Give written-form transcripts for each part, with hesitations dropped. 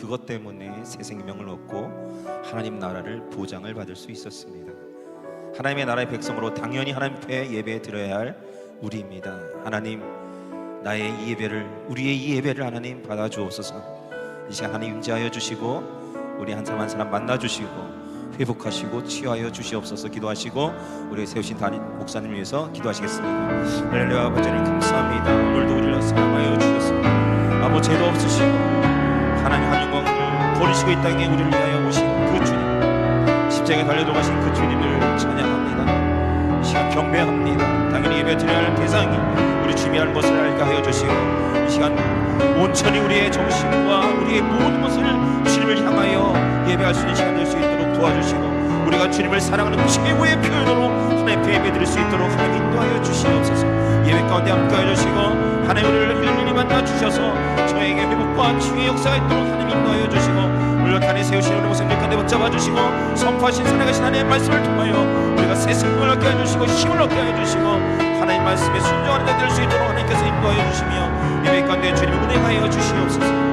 그것 때문에 새 생명을 얻고 하나님 나라를 보장을 받을 수 있었습니다. 하나님의 나라의 백성으로 당연히 하나님 앞에 예배 드려야 할 우리입니다. 하나님, 나의 이 예배를, 우리의 이 예배를 하나님 받아주옵소서. 이 시간 하나님 임재하여 주시고 우리 한 사람 한 사람 만나주시고 회복하시고 치유하여 주시옵소서. 기도하시고 우리 세우신 담임 목사님 위해서 기도하시겠습니다. 할렐루야. 아버지님 감사합니다. 오늘도 우리를 사랑하여 주셨습니다. 아무 죄도 없으시고 하나님 한 영광을 버리시고 이 땅에 우리를 위하여 오신 그 주님, 십자가에 달려 돌아가신 그 주님을 찬양합니다. 이 시간 경배합니다. 당연히 예배 드려야 할 대상이 우리 주님이 할 것을 알게 하여 주시고 이 시간 온전히 우리의 정신과 우리의 모든 것을 주님을 향하여 예배할 수 있는 시간 될 수 있도록 도와주시고 우리가 주님을 사랑하는 최고의 표현으로 하나님 앞에 예배 드릴 수 있도록 하나님 인도하여 주시옵소서. 예배 가운데 함께하여 주시고 하나님 우리를 일일이 만나 주셔서 저에게 회복과 치유의 역사가 있도록 하나님 인도하여 주시고 우리를 단에 세우시는 우리 모습들 가운데 붙잡아 주시고 선포하신 살아가신 하나님의 말씀을 통하여 우리가 새 생명을 얻게 해주시고 힘을 얻게 해주시고 하나님 말씀에 순종하는 데 될 수 있도록 하나님께서 인도하여 주시며 예배 가운데 주님을 운행하여 주시옵소서.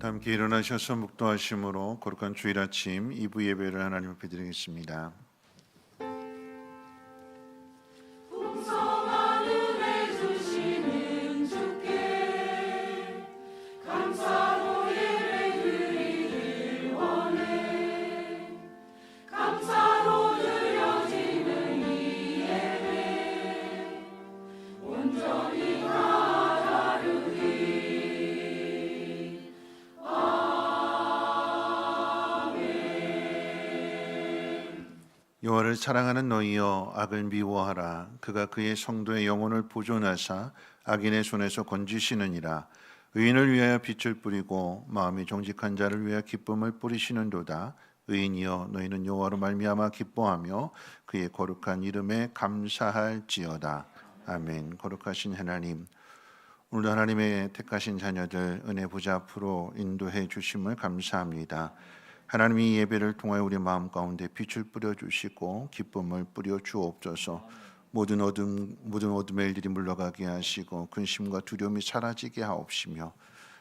함께 일어나셔서 묵도하심으로 거룩한 주일 아침 2부 예배를 하나님 앞에 드리겠습니다. 여호와를 사랑하는 너희여 악을 미워하라. 그가 그의 성도의 영혼을 보존하사 악인의 손에서 건지시느니라. 의인을 위하여 빛을 뿌리고 마음이 정직한 자를 위하여 기쁨을 뿌리시는도다. 의인이여 너희는 여호와로 말미암아 기뻐하며 그의 거룩한 이름에 감사할지어다. 아멘. 거룩하신 하나님, 오늘도 하나님의 택하신 자녀들 은혜 보좌 앞으로 인도해 주심을 감사합니다. 하나님이 예배를 통하여 우리 마음 가운데 빛을 뿌려주시고 기쁨을 뿌려 주옵소서. 모든 어둠의 일들이 물러가게 하시고 근심과 두려움이 사라지게 하옵시며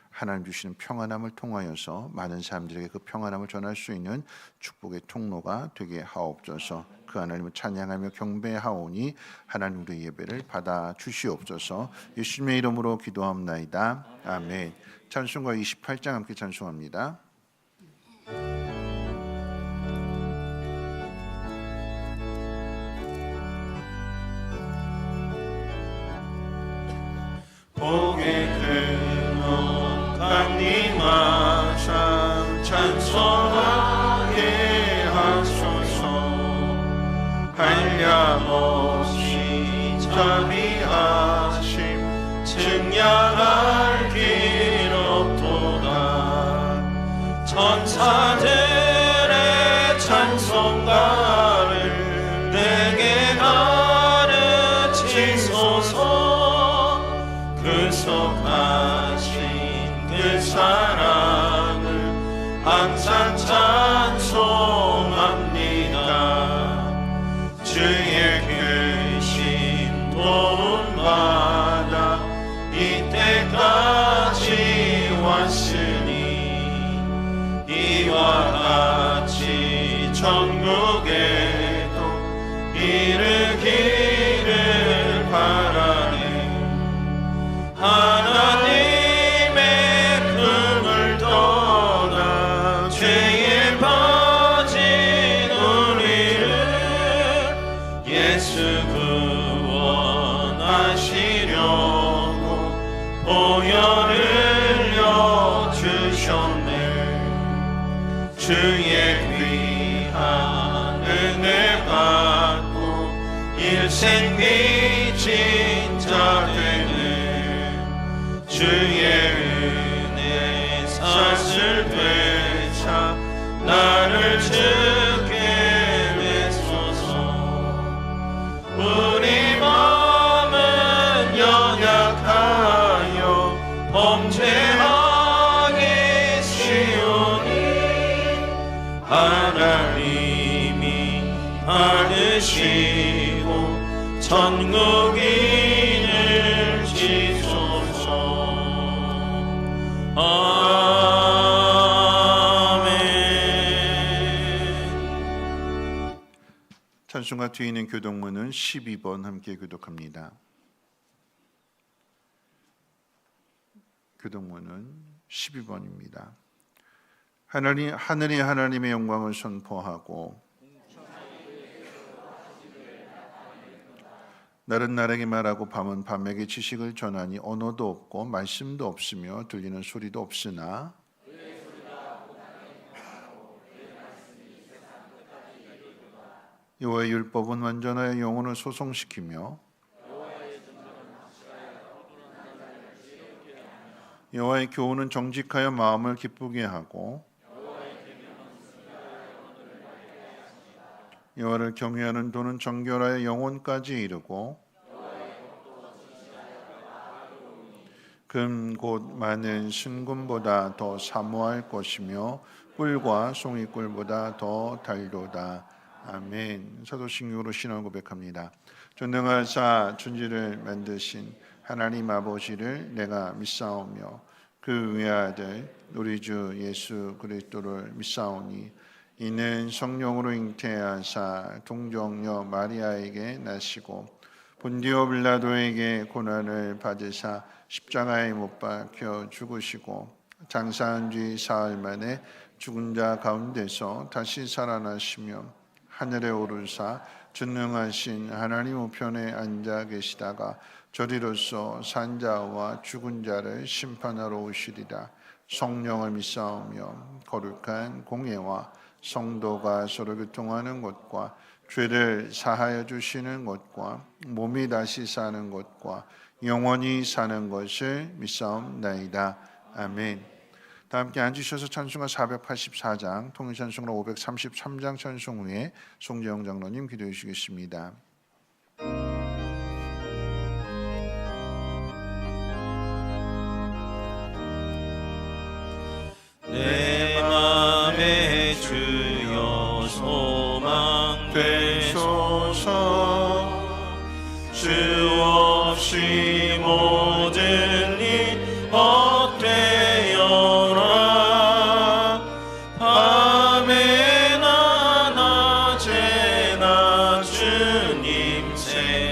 하나님 주시는 평안함을 통하여서 많은 사람들에게 그 평안함을 전할 수 있는 축복의 통로가 되게 하옵소서. 그 하나님을 찬양하며 경배하오니 하나님 우리의 예배를 받아 주시옵소서. 예수님의 이름으로 기도합나이다. 아멘. 찬송가 28장 함께 찬송합니다. 복의 근원간 님아참 찬송하게 하소서. 한량없이 자비하심 증량할 길 없도다. 천사들의 찬송가를 내게 가르치소서. 그 속하신 그 사랑을 항상 찬송합니다. 주의 크신 도움 받아 이때까지 왔으니 이와 같이 천국에도 이르기를 바라네. 하나님의 품을 떠나 죄에 빠진 우리를 예수 구원하시려고 보혈 흘려 주셨네. 주의 귀한 은혜 받고 일생 빚진 자 되네. 주의 은혜 사슬 되차 주께 외소서. 우리 마음은 연약하여 범죄하기 쉬우니 하나님이 받으시고 천국인을 지소서. 아멘. 찬송가 뒤에 있는 교독문은 12번 함께 교독합니다. 교독문은 12번입니다. 하늘이 하나님의 영광을 선포하고 날은 날에게 말하고 밤은 밤에게 지식을 전하니 언어도 없고 말씀도 없으며 들리는 소리도 없으나 여호와의 율법은 완전하여 영혼을 소성시키며 여호와의 교훈은 정직하여 마음을 기쁘게 하고 여호와를 경외하는 도는 정결하여 영혼까지 이르고 금 곧 많은 순금보다 더 사모할 것이며 꿀과 송이꿀보다 더 달도다. 아멘. 사도신경으로 신앙 고백합니다. 전능하사 천지를 만드신 하나님 아버지를 내가 믿사오며 그 외아들 우리 주 예수 그리스도를 믿사오니 이는 성령으로 잉태하사 동정녀 마리아에게 나시고 본디오 빌라도에게 고난을 받으사 십자가에 못 박혀 죽으시고 장사한 뒤 사흘 만에 죽은 자 가운데서 다시 살아나시며 하늘에 오르사 전능하신 하나님 우편에 앉아 계시다가 저리로서 산 자와 죽은 자를 심판하러 오시리라. 성령을 믿사오며 거룩한 공예와 성도가 서로 교통하는 것과 죄를 사하여 주시는 것과 몸이 다시 사는 것과 영원히 사는 것을 믿사옵나이다. 아멘. 다 함께 앉으셔서 찬송가 484장 통일찬송가 533장 찬송 후에 송재영 장로님 기도해 주시겠습니다. 내 맘에 주여 소망 되소서. 주 없이 모든 일 헛되어라. 밤에나 낮에나 주님 생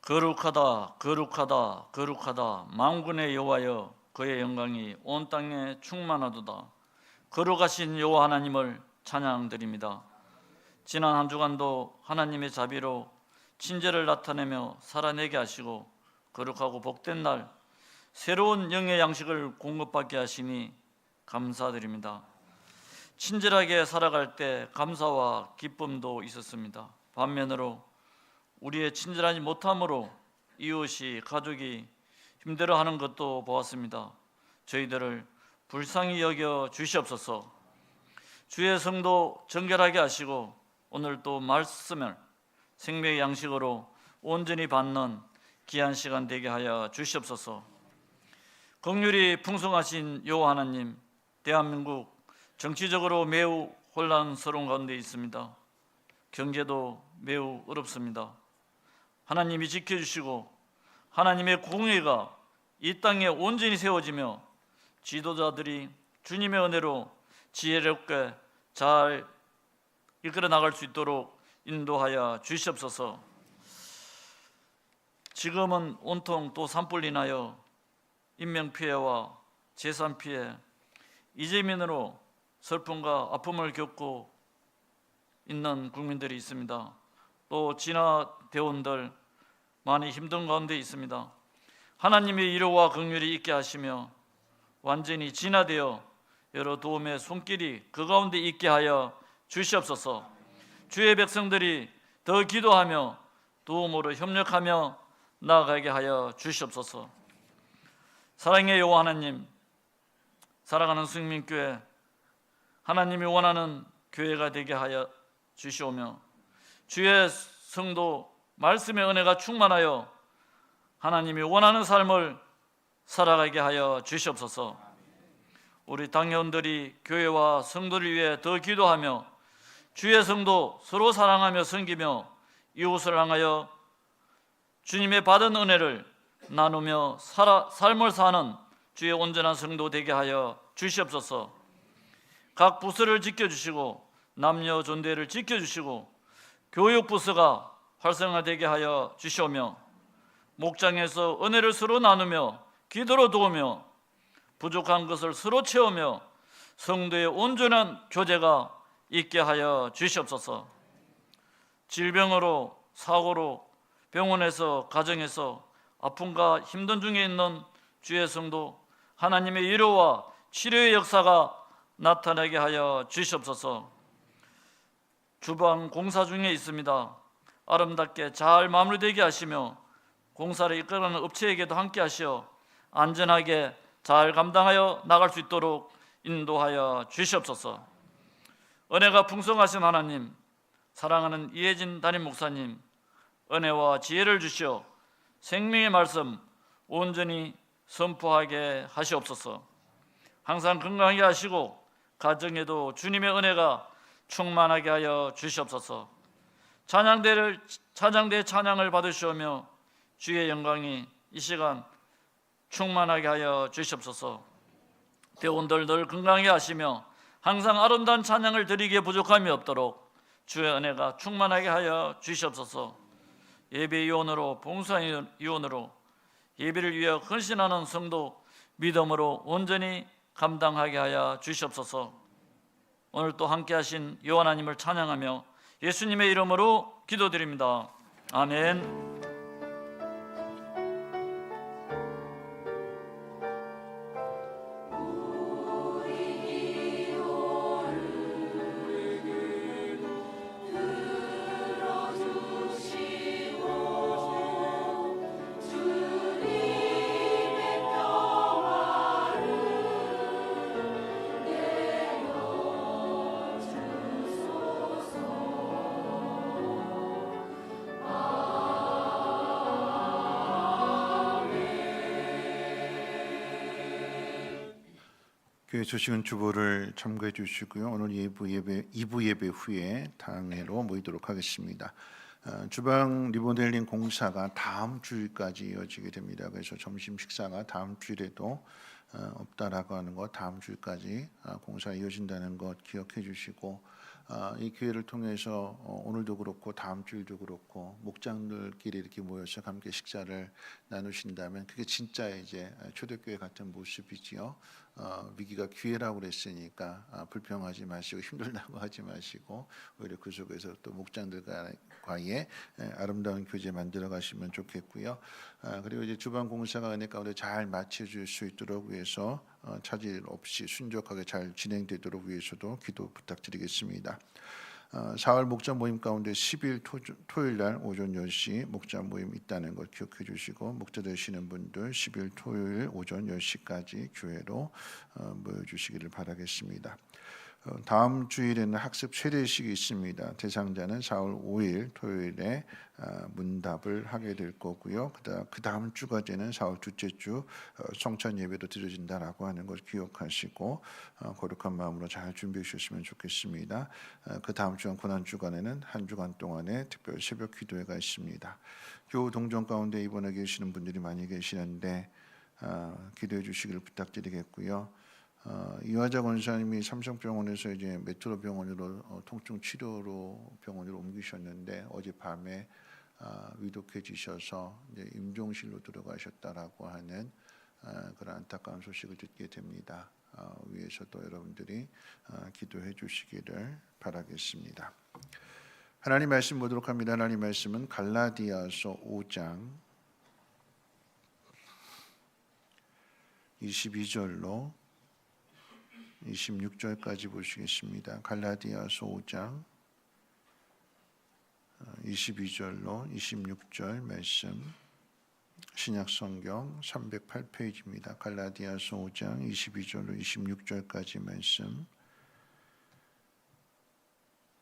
거룩하다 거룩하다 거룩하다 만군의 여호와여 그의 영광이 온 땅에 충만하도다. 거룩하신 여호와 하나님을 찬양드립니다. 지난 한 주간도 하나님의 자비로 친절을 나타내며 살아내게 하시고 거룩하고 복된 날 새로운 영의 양식을 공급받게 하시니 감사드립니다. 친절하게 살아갈 때 감사와 기쁨도 있었습니다. 반면으로 우리의 친절하지 못함으로 이웃이 가족이 힘들어하는 것도 보았습니다. 저희들을 불쌍히 여겨 주시옵소서. 주의 성도 정결하게 하시고 오늘 또 말씀을 생명의 양식으로 온전히 받는 귀한 시간 되게 하여 주시옵소서. 긍휼이 풍성하신 여호와 하나님, 대한민국 정치적으로 매우 혼란스러운 가운데 있습니다. 경제도 매우 어렵습니다. 하나님이 지켜주시고 하나님의 공의가 이 땅에 온전히 세워지며 지도자들이 주님의 은혜로 지혜롭게 잘 이끌어 나갈 수 있도록 인도하여 주시옵소서. 지금은 온통 또 산불 인하여 인명피해와 재산피해, 이재민으로 슬픔과 아픔을 겪고 있는 국민들이 있습니다. 또 진화대원들 많이 힘든 가운데 있습니다. 하나님의 위로와 긍휼이 있게 하시며 완전히 진화되어 여러 도움의 손길이 그 가운데 있게 하여 주시옵소서. 주의 백성들이 더 기도하며 도움으로 협력하며 나아가게 하여 주시옵소서. 사랑의 여호와 하나님, 사랑하는 승민교회, 하나님이 원하는 교회가 되게 하여 주시오며 주의 성도 말씀의 은혜가 충만하여 하나님이 원하는 삶을 살아가게 하여 주시옵소서. 우리 당회원들이 교회와 성도를 위해 더 기도하며 주의 성도 서로 사랑하며 섬기며 이웃을 향하여 주님의 받은 은혜를 나누며 삶을 사는 주의 온전한 성도 되게 하여 주시옵소서. 각 부서를 지켜주시고 남녀 존대를 지켜주시고 교육 부서가 활성화되게 하여 주시오며 목장에서 은혜를 서로 나누며 기도로 도우며 부족한 것을 서로 채우며 성도의 온전한 교제가 있게 하여 주시옵소서. 질병으로 사고로 병원에서 가정에서 아픔과 힘든 중에 있는 주의 성도 하나님의 위로와 치료의 역사가 나타나게 하여 주시옵소서. 주방 공사 중에 있습니다. 아름답게 잘 마무리되게 하시며 공사를 이끌어가는 업체에게도 함께 하시어 안전하게 잘 감당하여 나갈 수 있도록 인도하여 주시옵소서. 은혜가 풍성하신 하나님, 사랑하는 이혜진 담임 목사님, 은혜와 지혜를 주시어 생명의 말씀 온전히 선포하게 하시옵소서. 항상 건강하게 하시고 가정에도 주님의 은혜가 충만하게 하여 주시옵소서. 찬양대 찬양을 받으시오며 주의 영광이 이 시간 충만하게 하여 주시옵소서. 대원들 늘 건강하게 하시며 항상 아름다운 찬양을 드리기에 부족함이 없도록 주의 은혜가 충만하게 하여 주시옵소서. 예배위원으로 봉사위원으로 예배를 위해 헌신하는 성도 믿음으로 온전히 감당하게 하여 주시옵소서. 오늘 또 함께 하신 여호와 하나님을 찬양하며 예수님의 이름으로 기도드립니다. 아멘. 교회 소식은 주보를 참고해 주시고요. 오늘 2부 예배 후에 당회로 모이도록 하겠습니다. 주방 리모델링 공사가 다음 주일까지 이어지게 됩니다. 그래서 점심 식사가 다음 주일에도 없다라고 하는 것, 다음 주일까지 공사 이어진다는 것 기억해 주시고 이 기회를 통해서 오늘도 그렇고 다음 주일도 그렇고 목장들끼리 이렇게 모여서 함께 식사를 나누신다면 그게 진짜 이제 초대교회 같은 모습이지요. 위기가 기회라고 그랬으니까 불평하지 마시고 힘들다고 하지 마시고 오히려 그 속에서 또 목장들과의 아름다운 교제 만들어 가시면 좋겠고요. 그리고 이제 주방 공사가 은혜 가운데 잘 마쳐질 수 있도록 위해서 차질 없이 순적하게 잘 진행되도록 위해서도 기도 부탁드리겠습니다. 4월 목자 모임 가운데 10일 토요일 날 오전 10시 목자 모임 있다는 것 기억해 주시고 목자 되시는 분들 10일 토요일 오전 10시까지 교회로 모여 주시기를 바라겠습니다. 다음 주일에는 학습 최대식이 있습니다. 대상자는 4월 5일 토요일에 문답을 하게 될 거고요. 그 다음 주가 되는 4월 둘째 주 성찬 예배도 드려진다라고 하는 걸 기억하시고 거룩한 마음으로 잘 준비해 주셨으면 좋겠습니다. 그 다음 주간 고난 주간에는 한 주간 동안에 특별 새벽 기도회가 있습니다. 교우 동정 가운데 입원해 계시는 분들이 많이 계시는데 기도해 주시기를 부탁드리겠고요. 이화자 권사님이 삼성병원에서 이제 메트로 병원으로 통증 치료로 병원으로 옮기셨는데 어젯밤에 위독해지셔서 이제 임종실로 들어가셨다라고 하는 그런 안타까운 소식을 듣게 됩니다. 위에서도 여러분들이 기도해 주시기를 바라겠습니다. 하나님 말씀 보도록 합니다. 하나님 말씀은 갈라디아서 5장 22절로 26절까지 보시겠습니다. 갈라디아서 5장 22절로 26절 말씀 신약성경 308페이지입니다. 갈라디아서 5장 22절로 26절까지 말씀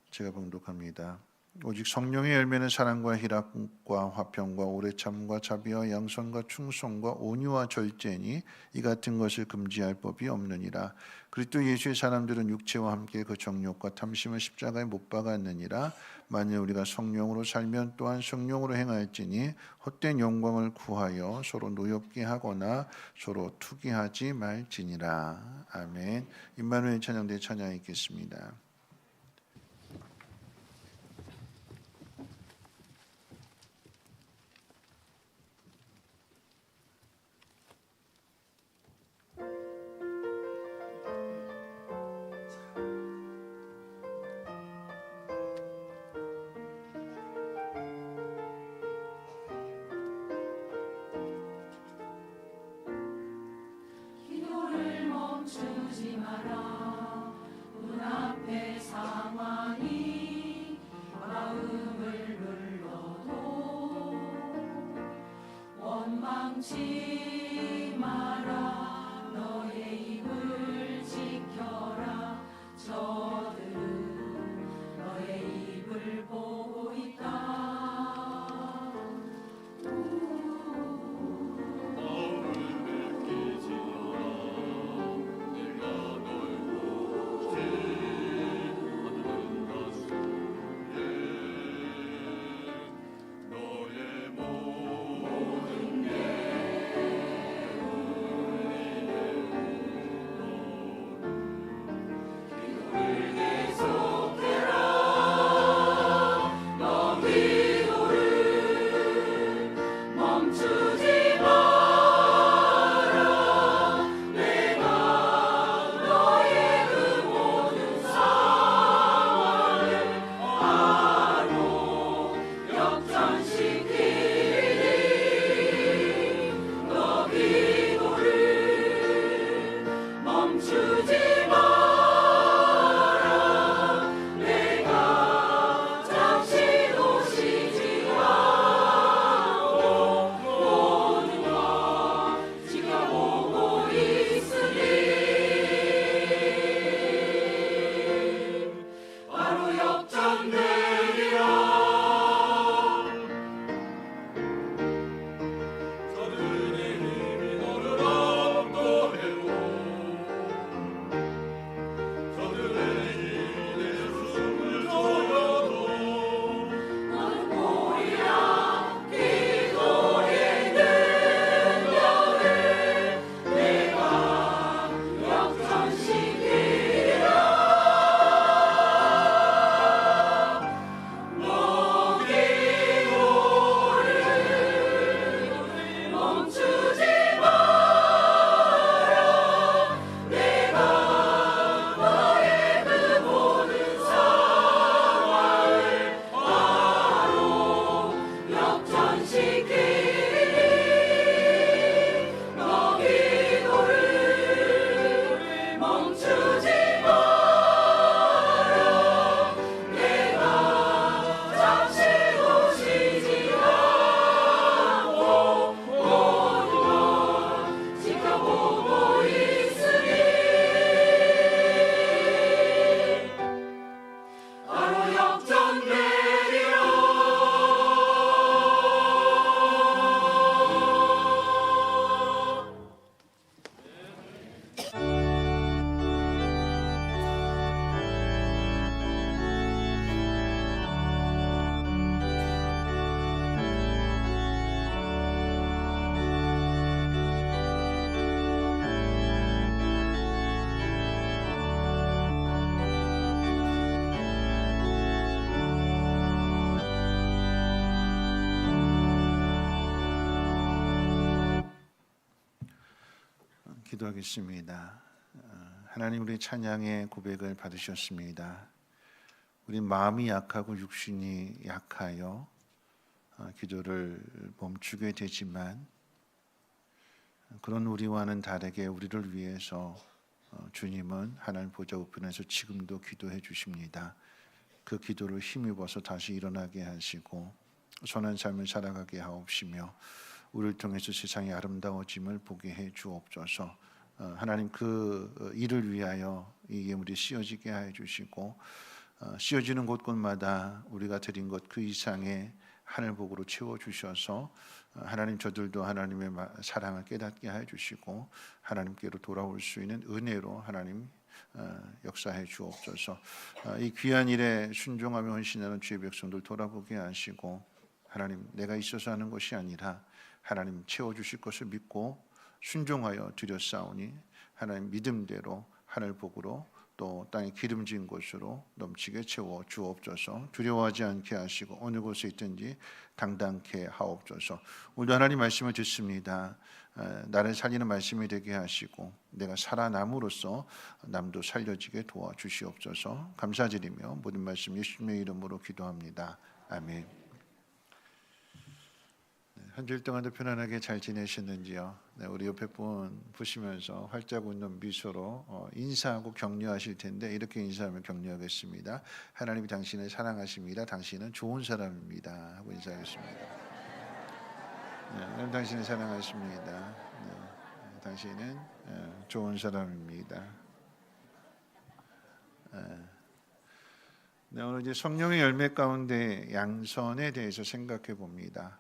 제가 봉독합니다. 오직 성령의 열매는 사랑과 희락과 화평과 오래참과 자비와 양선과 충성과 온유와 절제니 이 같은 것을 금지할 법이 없느니라. 그리스도 예수의 사람들은 육체와 함께 그 정욕과 탐심을 십자가에 못 박았느니라. 만일 우리가 성령으로 살면 또한 성령으로 행할지니 헛된 영광을 구하여 서로 노엽게 하거나 서로 투기하지 말지니라. 아멘. 임마누엘 찬양대 찬양 읽겠습니다. 기도를 멈추지 마라. 눈앞에 기도하겠습니다. 하나님, 우리 찬양의 고백을 받으셨습니다. 우리 마음이 약하고 육신이 약하여 기도를 멈추게 되지만, 그런 우리와는 다르게 우리를 위해서 주님은 하나님 보좌 우편에서 지금도 기도해 주십니다. 그 기도를 힘입어서 다시 일어나게 하시고 선한 삶을 살아가게 하옵시며, 우리를 통해서 세상이 아름다워짐을 보게 해 주옵소서. 하나님, 그 일을 위하여 이 예물이 씌어지게 하여 주시고, 씌어지는 곳곳마다 우리가 드린 것 그 이상의 하늘복으로 채워 주셔서 하나님, 저들도 하나님의 사랑을 깨닫게 하여 주시고 하나님께로 돌아올 수 있는 은혜로 하나님 역사해 주옵소서. 이 귀한 일에 순종하며 헌신하는 주의 백성들 돌아보게 하시고, 하나님, 내가 있어서 하는 것이 아니라 하나님 채워주실 것을 믿고 순종하여 드렸사오니 하나님 믿음대로 하늘복으로 또 땅에 기름진 곳으로 넘치게 채워 주옵소서. 두려워하지 않게 하시고 어느 곳에 있든지 당당케 하옵소서. 오늘도 하나님 말씀을 듣습니다. 나를 살리는 말씀이 되게 하시고 내가 살아남으로써 남도 살려지게 도와주시옵소서. 감사드리며 모든 말씀 예수님의 이름으로 기도합니다. 아멘. 한 주일 동안도 편안하게 잘 지내셨는지요? 네, 우리 옆에 분 보시면서 활짝 웃는 미소로 인사하고 격려하실 텐데, 이렇게 인사하면 격려하겠습니다. 하나님이 당신을 사랑하십니다. 당신은 좋은 사람입니다 하고 인사하겠습니다. 네, 하나님 당신을 사랑하십니다. 네, 당신은 좋은 사람입니다. 네, 오늘 이제 성령의 열매 가운데 양선에 대해서 생각해 봅니다.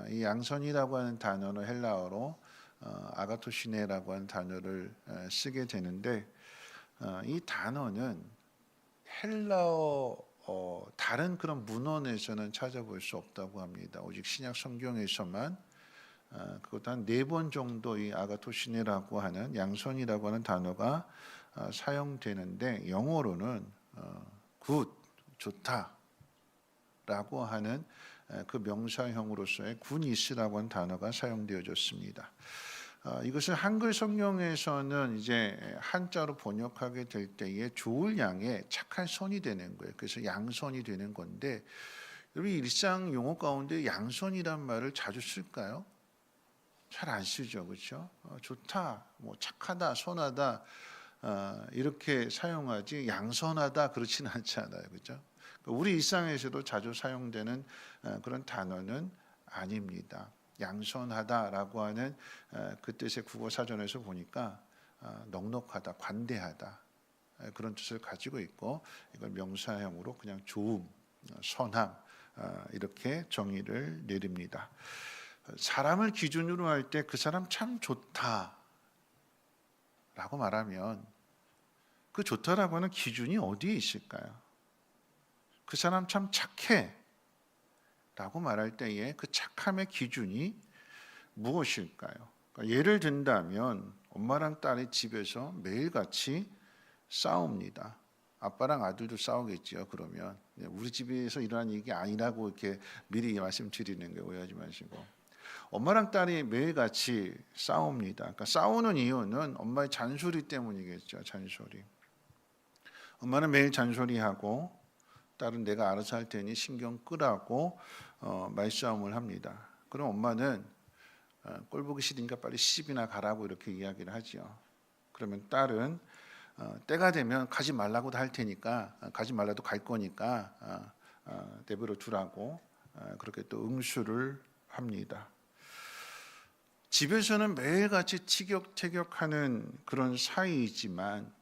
이 양선이라고 하는 단어는 헬라어로 아가토시네라고 하는 단어를 쓰게 되는데, 이 단어는 헬라어 다른 그런 문헌에서는 찾아볼 수 없다고 합니다. 오직 신약 성경에서만 그것도 한 4번 정도 이 아가토시네라고 하는 양선이라고 하는 단어가 사용되는데, 영어로는 굿, 좋다라고 하는 그 명사형으로서의 군이스라고 하는 단어가 사용되어졌습니다. 이것은 한글 성경에서는 이제 한자로 번역하게 될 때에 좋을 양의 착한 선이 되는 거예요. 그래서 양선이 되는 건데, 여러분 일상 용어 가운데 양선이란 말을 자주 쓸까요? 잘 안 쓰죠, 그렇죠? 좋다, 뭐 착하다, 선하다 이렇게 사용하지 양선하다 그렇지는 않잖아요, 그렇죠? 우리 일상에서도 자주 사용되는 그런 단어는 아닙니다. 양선하다라고 하는 그 뜻의 국어 사전에서 보니까 넉넉하다, 관대하다 그런 뜻을 가지고 있고, 이걸 명사형으로 그냥 좋음, 선함 이렇게 정의를 내립니다. 사람을 기준으로 할 때 그 사람 참 좋다라고 말하면 그 좋다라고 하는 기준이 어디에 있을까요? 그 사람 참 착해 라고 말할 때에 그 착함의 기준이 무엇일까요? 그러니까 예를 든다면 엄마랑 딸이 집에서 매일같이 싸웁니다. 아빠랑 아들도 싸우겠죠. 그러면 우리 집에서 일어난 일이 아니라고 이렇게 미리 말씀드리는 거예요. 오해하지 마시고. 엄마랑 딸이 매일같이 싸웁니다. 그러니까 싸우는 이유는 엄마의 잔소리 때문이겠죠. 잔소리. 엄마는 매일 잔소리하고 딸은 내가 알아서 할 테니 신경 끄라고 말싸움을 합니다. 그럼 엄마는 꼴 보기 싫으니까 빨리 시집이나 가라고 이렇게 이야기를 하죠. 그러면 딸은 때가 되면 가지 말라고도 할 테니까, 가지 말라도 갈 거니까 내버려 두라고 그렇게 또 응수를 합니다. 집에서는 매일같이 티격태격하는 그런 사이이지만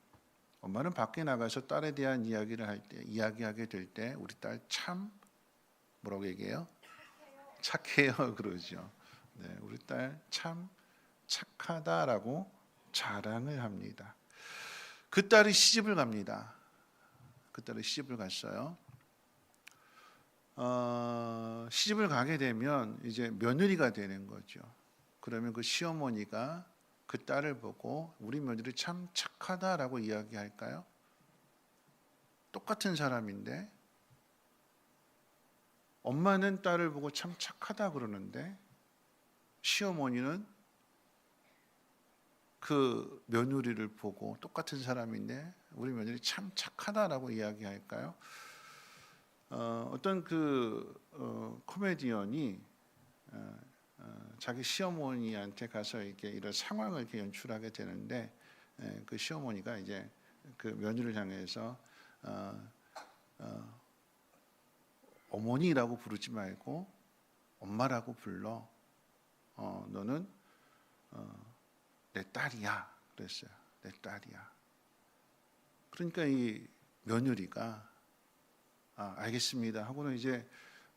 엄마는 밖에 나가서 딸에 대한 이야기하게 될 때 우리 딸 참 뭐라고 얘기해요? 착해요 그러죠. 네, 우리 딸 참 착하다라고 자랑을 합니다. 그 딸이 시집을 갑니다. 그 딸이 시집을 갔어요. 시집을 가게 되면 이제 며느리가 되는 거죠. 그러면 그 시어머니가 그 딸을 보고 우리 며느리 참 착하다라고 이야기할까요? 똑같은 사람인데 엄마는 딸을 보고 참 착하다 그러는데 시어머니는 그 며느리를 보고 똑같은 사람인데 우리 며느리 참 착하다라고 이야기할까요? 어떤 코미디언이 자기 시어머니한테 가서 이렇게 이런 상황을 이렇게 연출하게 되는데 그 시어머니가 이제 그 며느리를 향해서 어머니라고 부르지 말고 엄마라고 불러. 너는 내 딸이야. 그랬어요. 내 딸이야. 그러니까 이 며느리가 알겠습니다 하고는 이제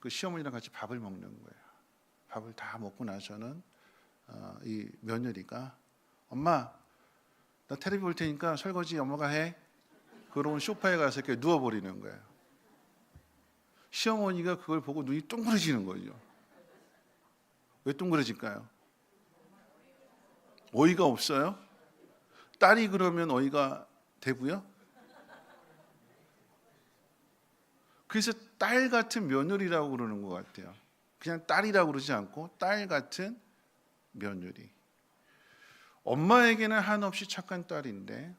그 시어머니랑 같이 밥을 먹는 거예요. 밥을 다 먹고 나서는 이 며느리가 엄마 나 텔레비 볼 테니까 설거지 엄마가 해. 그러고 소파에 가서 이렇게 누워버리는 거예요. 시어머니가 그걸 보고 눈이 동그래지는 거죠. 왜 동그래질까요? 어이가 없어요? 딸이 그러면 어이가 되고요? 그래서 딸 같은 며느리라고 그러는 것 같아요. 그냥 딸이라고 그러지 않고 딸 같은 며느리. 엄마에게는 한없이 착한 딸인데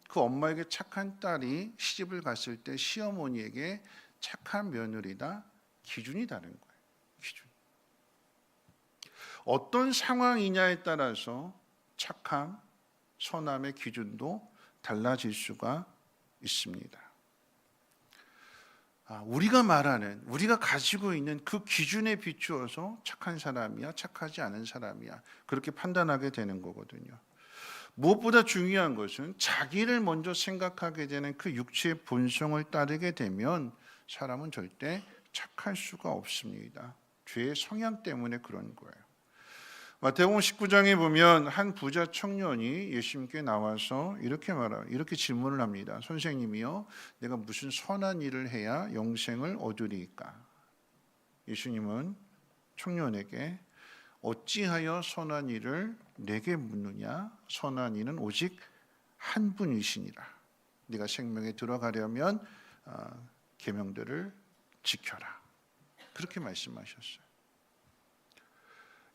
그 엄마에게 착한 딸이 시집을 갔을 때 시어머니에게 착한 며느리다 기준이 다른 거예요. 기준. 어떤 상황이냐에 따라서 착함, 선함의 기준도 달라질 수가 있습니다. 우리가 말하는, 우리가 가지고 있는 그 기준에 비추어서 착한 사람이야, 착하지 않은 사람이야 그렇게 판단하게 되는 거거든요. 무엇보다 중요한 것은 자기를 먼저 생각하게 되는 그 육체의 본성을 따르게 되면 사람은 절대 착할 수가 없습니다. 죄의 성향 때문에 그런 거예요. 마태복음 19장에 보면 한 부자 청년이 예수님께 나와서 이렇게 질문을 합니다. 선생님이요, 내가 무슨 선한 일을 해야 영생을 얻으리까? 예수님은 청년에게 어찌하여 선한 일을 내게 묻느냐? 선한 이는 오직 한 분이시니라. 네가 생명에 들어가려면 계명들을 지켜라. 그렇게 말씀하셨어요.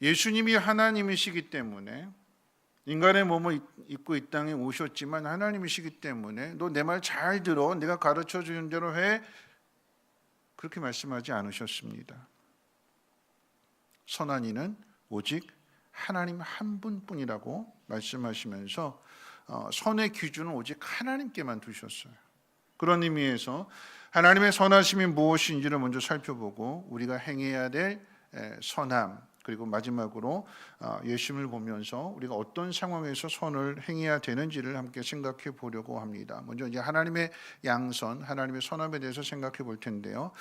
예수님이 하나님이시기 때문에 인간의 몸을 입고 이 땅에 오셨지만 하나님이시기 때문에 너 내 말 잘 들어, 내가 가르쳐 주는 대로 해, 그렇게 말씀하지 않으셨습니다. 선한 이는 오직 하나님 한 분뿐이라고 말씀하시면서 선의 기준은 오직 하나님께만 두셨어요. 그런 의미에서 하나님의 선하심이 무엇인지를 먼저 살펴보고 우리가 행해야 될 선함, 그리고 마지막으로 예수님을 보면서 우리가 어떤 상황에서 선을 행해야 되는지를 함께 생각해 보려고 합니다. 먼저 이제 하나님의 양선, 하나님의 선함에 대해서 생각해 볼 텐데요.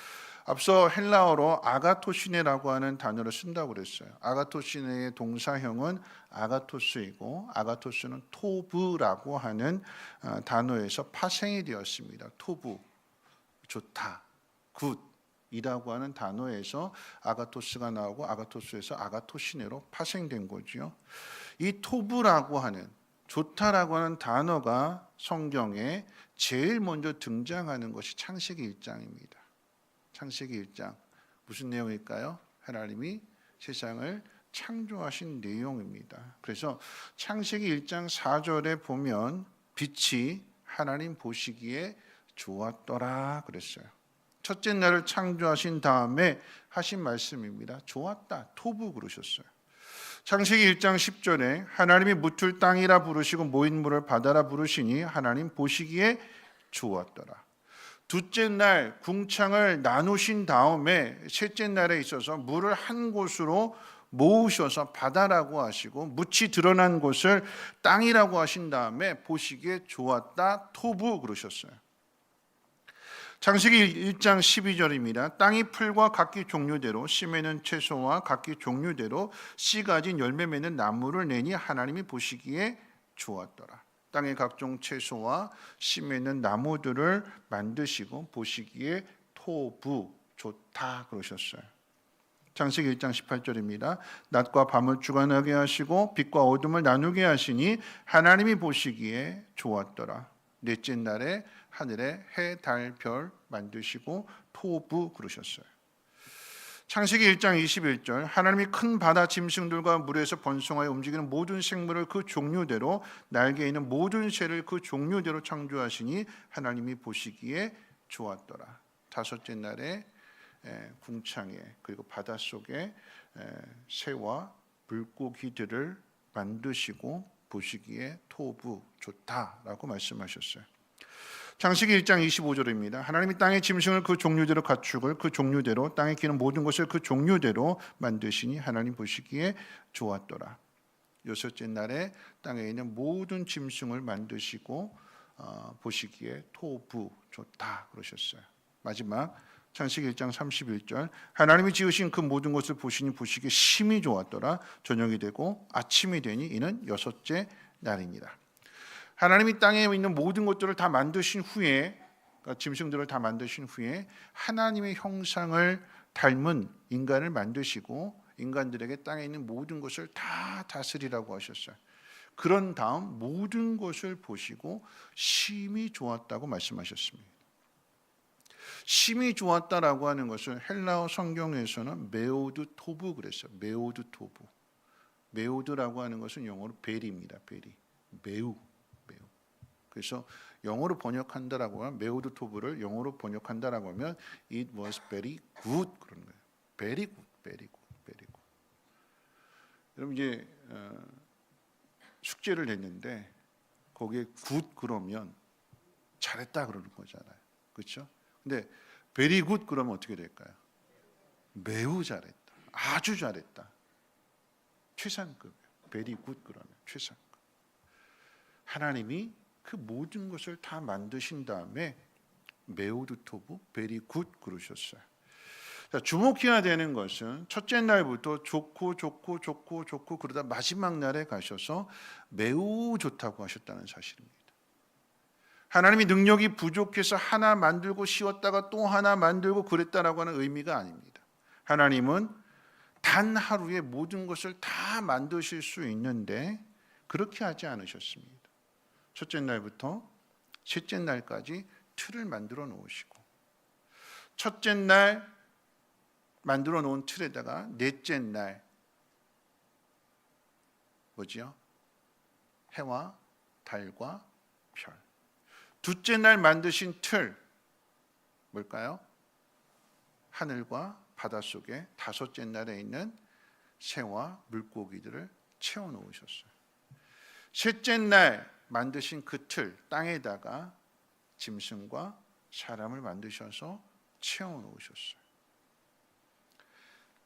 앞서 헬라어로 아가토시네라고 하는 단어를 쓴다고 그랬어요. 아가토시네의 동사형은 아가토스이고 아가토스는 토브라고 하는 단어에서 파생이 되었습니다. 토브, 좋다, 굿 이라고 하는 단어에서 아가토스가 나오고 아가토스에서 아가토시네로 파생된 거죠. 이 토브라고 하는, 좋다라고 하는 단어가 성경에 제일 먼저 등장하는 것이 창세기 1장입니다. 창세기 1장 무슨 내용일까요? 하나님이 세상을 창조하신 내용입니다. 그래서 창세기 1장 4절에 보면 빛이 하나님 보시기에 좋았더라 그랬어요. 첫째 날을 창조하신 다음에 하신 말씀입니다. 좋았다, 토부 그러셨어요. 창세기 1장 10절에 하나님이 묻을 땅이라 부르시고 모인 물을 바다라 부르시니 하나님 보시기에 좋았더라. 둘째 날 궁창을 나누신 다음에 셋째 날에 있어서 물을 한 곳으로 모으셔서 바다라고 하시고 묻이 드러난 곳을 땅이라고 하신 다음에 보시기에 좋았다, 토부 그러셨어요. 창세기 1장 12절입니다. 땅이 풀과 각기 종류대로 씨 맺는 채소와 각기 종류대로 씨 가진 열매 맺는 나무를 내니 하나님이 보시기에 좋았더라. 땅의 각종 채소와 씨 맺는 나무들을 만드시고 보시기에 토부 좋다 그러셨어요. 창세기 1장 18절입니다. 낮과 밤을 주관하게 하시고 빛과 어둠을 나누게 하시니 하나님이 보시기에 좋았더라. 넷째 날에 하늘에 해, 달, 별 만드시고 토부 그러셨어요. 창세기 1장 21절 하나님이 큰 바다 짐승들과 물에서 번성하여 움직이는 모든 생물을 그 종류대로 날개 있는 모든 새를 그 종류대로 창조하시니 하나님이 보시기에 좋았더라. 다섯째 날에 궁창에 그리고 바닷속에 새와 물고기들을 만드시고 보시기에 토부 좋다라고 말씀하셨어요. 창세기 1장 25절입니다. 하나님이 땅의 짐승을 그 종류대로 가축을 그 종류대로 땅에 기는 모든 것을 그 종류대로 만드시니 하나님 보시기에 좋았더라. 여섯째 날에 땅에 있는 모든 짐승을 만드시고 보시기에 토부 좋다 그러셨어요. 마지막 창세기 1장 31절 하나님이 지으신 그 모든 것을 보시니 보시기에 심히 좋았더라. 저녁이 되고 아침이 되니 이는 여섯째 날이니라. 하나님이 땅에 있는 모든 것들을 다 만드신 후에, 그러니까 짐승들을 다 만드신 후에 하나님의 형상을 닮은 인간을 만드시고 인간들에게 땅에 있는 모든 것을 다 다스리라고 하셨어요. 그런 다음 모든 것을 보시고 심히 좋았다고 말씀하셨습니다. 심히 좋았다라고 하는 것을 헬라어 성경에서는 메오드 토부 그랬어요. 메오드 토부. 메오드라고 하는 것은 영어로 베리입니다. 베리. 매우. 그래서 영어로 번역한다라고 하면 메오드 토브를 영어로 번역한다라고 하면 it was very good 그런 거예요. very good, very good, very good. 여러분 이제 숙제를 냈는데 거기에 good 그러면 잘했다 그러는 거잖아요. 그렇죠? 근데 very good 그러면 어떻게 될까요? 매우 잘했다. 아주 잘했다. 최상급. very good 그러면 최상급. 하나님이 그 모든 것을 다 만드신 다음에 메오드 토브 베리 굿 그러셨어요. 자, 주목해야 되는 것은 첫째 날부터 좋고 그러다 마지막 날에 가셔서 매우 좋다고 하셨다는 사실입니다. 하나님이 능력이 부족해서 하나 만들고 쉬었다가 또 하나 만들고 그랬다라고 하는 의미가 아닙니다. 하나님은 단 하루에 모든 것을 다 만드실 수 있는데 그렇게 하지 않으셨습니다. 첫째 날부터 셋째 날까지 틀을 만들어 놓으시고 첫째 날 만들어 놓은 틀에다가 넷째 날 뭐지요? 해와 달과 별. 둘째 날 만드신 틀 뭘까요? 하늘과 바닷속에 다섯째 날에 있는 새와 물고기들을 채워 놓으셨어요. 셋째 날 만드신 그 틀 땅에다가 짐승과 사람을 만드셔서 채워 놓으셨어요.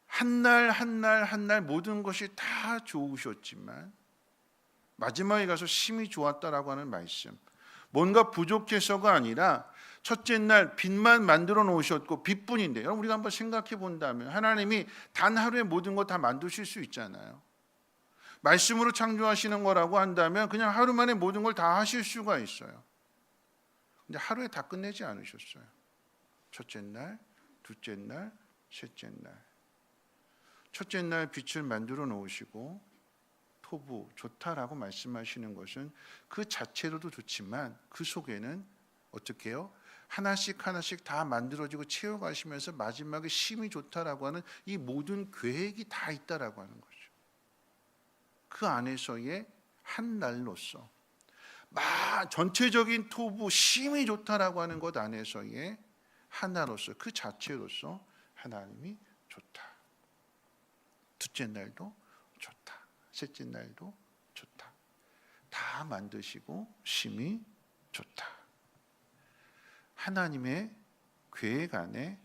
한 날 모든 것이 다 좋으셨지만 마지막에 가서 심히 좋았다라고 하는 말씀. 뭔가 부족해서가 아니라 첫째 날 빛만 만들어 놓으셨고 빛뿐인데 여러분 우리가 한번 생각해 본다면 하나님이 단 하루에 모든 것 다 만드실 수 있잖아요. 말씀으로 창조하시는 거라고 한다면 그냥 하루 만에 모든 걸 다 하실 수가 있어요. 근데 하루에 다 끝내지 않으셨어요. 첫째 날, 둘째 날, 셋째 날. 첫째 날 빛을 만들어 놓으시고 토부, 좋다라고 말씀하시는 것은 그 자체로도 좋지만 그 속에는 어떻게 해요? 하나씩 다 만들어지고 채워가시면서 마지막에 심히 좋다라고 하는 이 모든 계획이 다 있다라고 하는 거죠. 그 안에서의 한 날로서 전체적인 토부 심히 좋다라고 하는 것 안에서의 하나로서 그 자체로서 하나님이 좋다. 둘째 날도 좋다. 셋째 날도 좋다. 다 만드시고 심히 좋다. 하나님의 계획 안에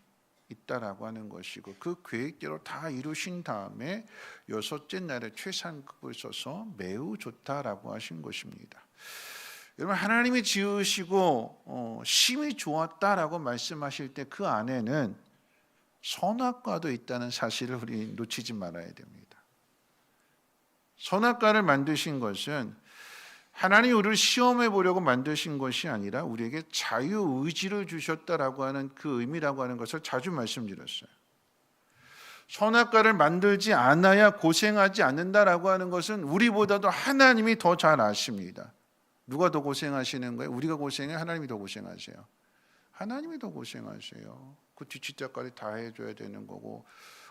있다라고 하는 것이고 그 계획대로 다 이루신 다음에 여섯째 날에 최상급을 써서 매우 좋다라고 하신 것입니다. 여러분 하나님이 지으시고 심히 좋았다라고 말씀하실 때 그 안에는 선악과도 있다는 사실을 우리 놓치지 말아야 됩니다. 선악과를 만드신 것은 하나님이 우리를 시험해 보려고 만드신 것이 아니라 우리에게 자유의지를 주셨다라고 하는 그 의미라고 하는 것을 자주 말씀드렸어요. 선악과를 만들지 않아야 고생하지 않는다라고 하는 것은 우리보다도 하나님이 더 잘 아십니다. 누가 더 고생하시는 거예요? 우리가 고생해요? 하나님이 더 고생하세요? 하나님이 더 고생하세요. 그 뒤치다까지 다 해줘야 되는 거고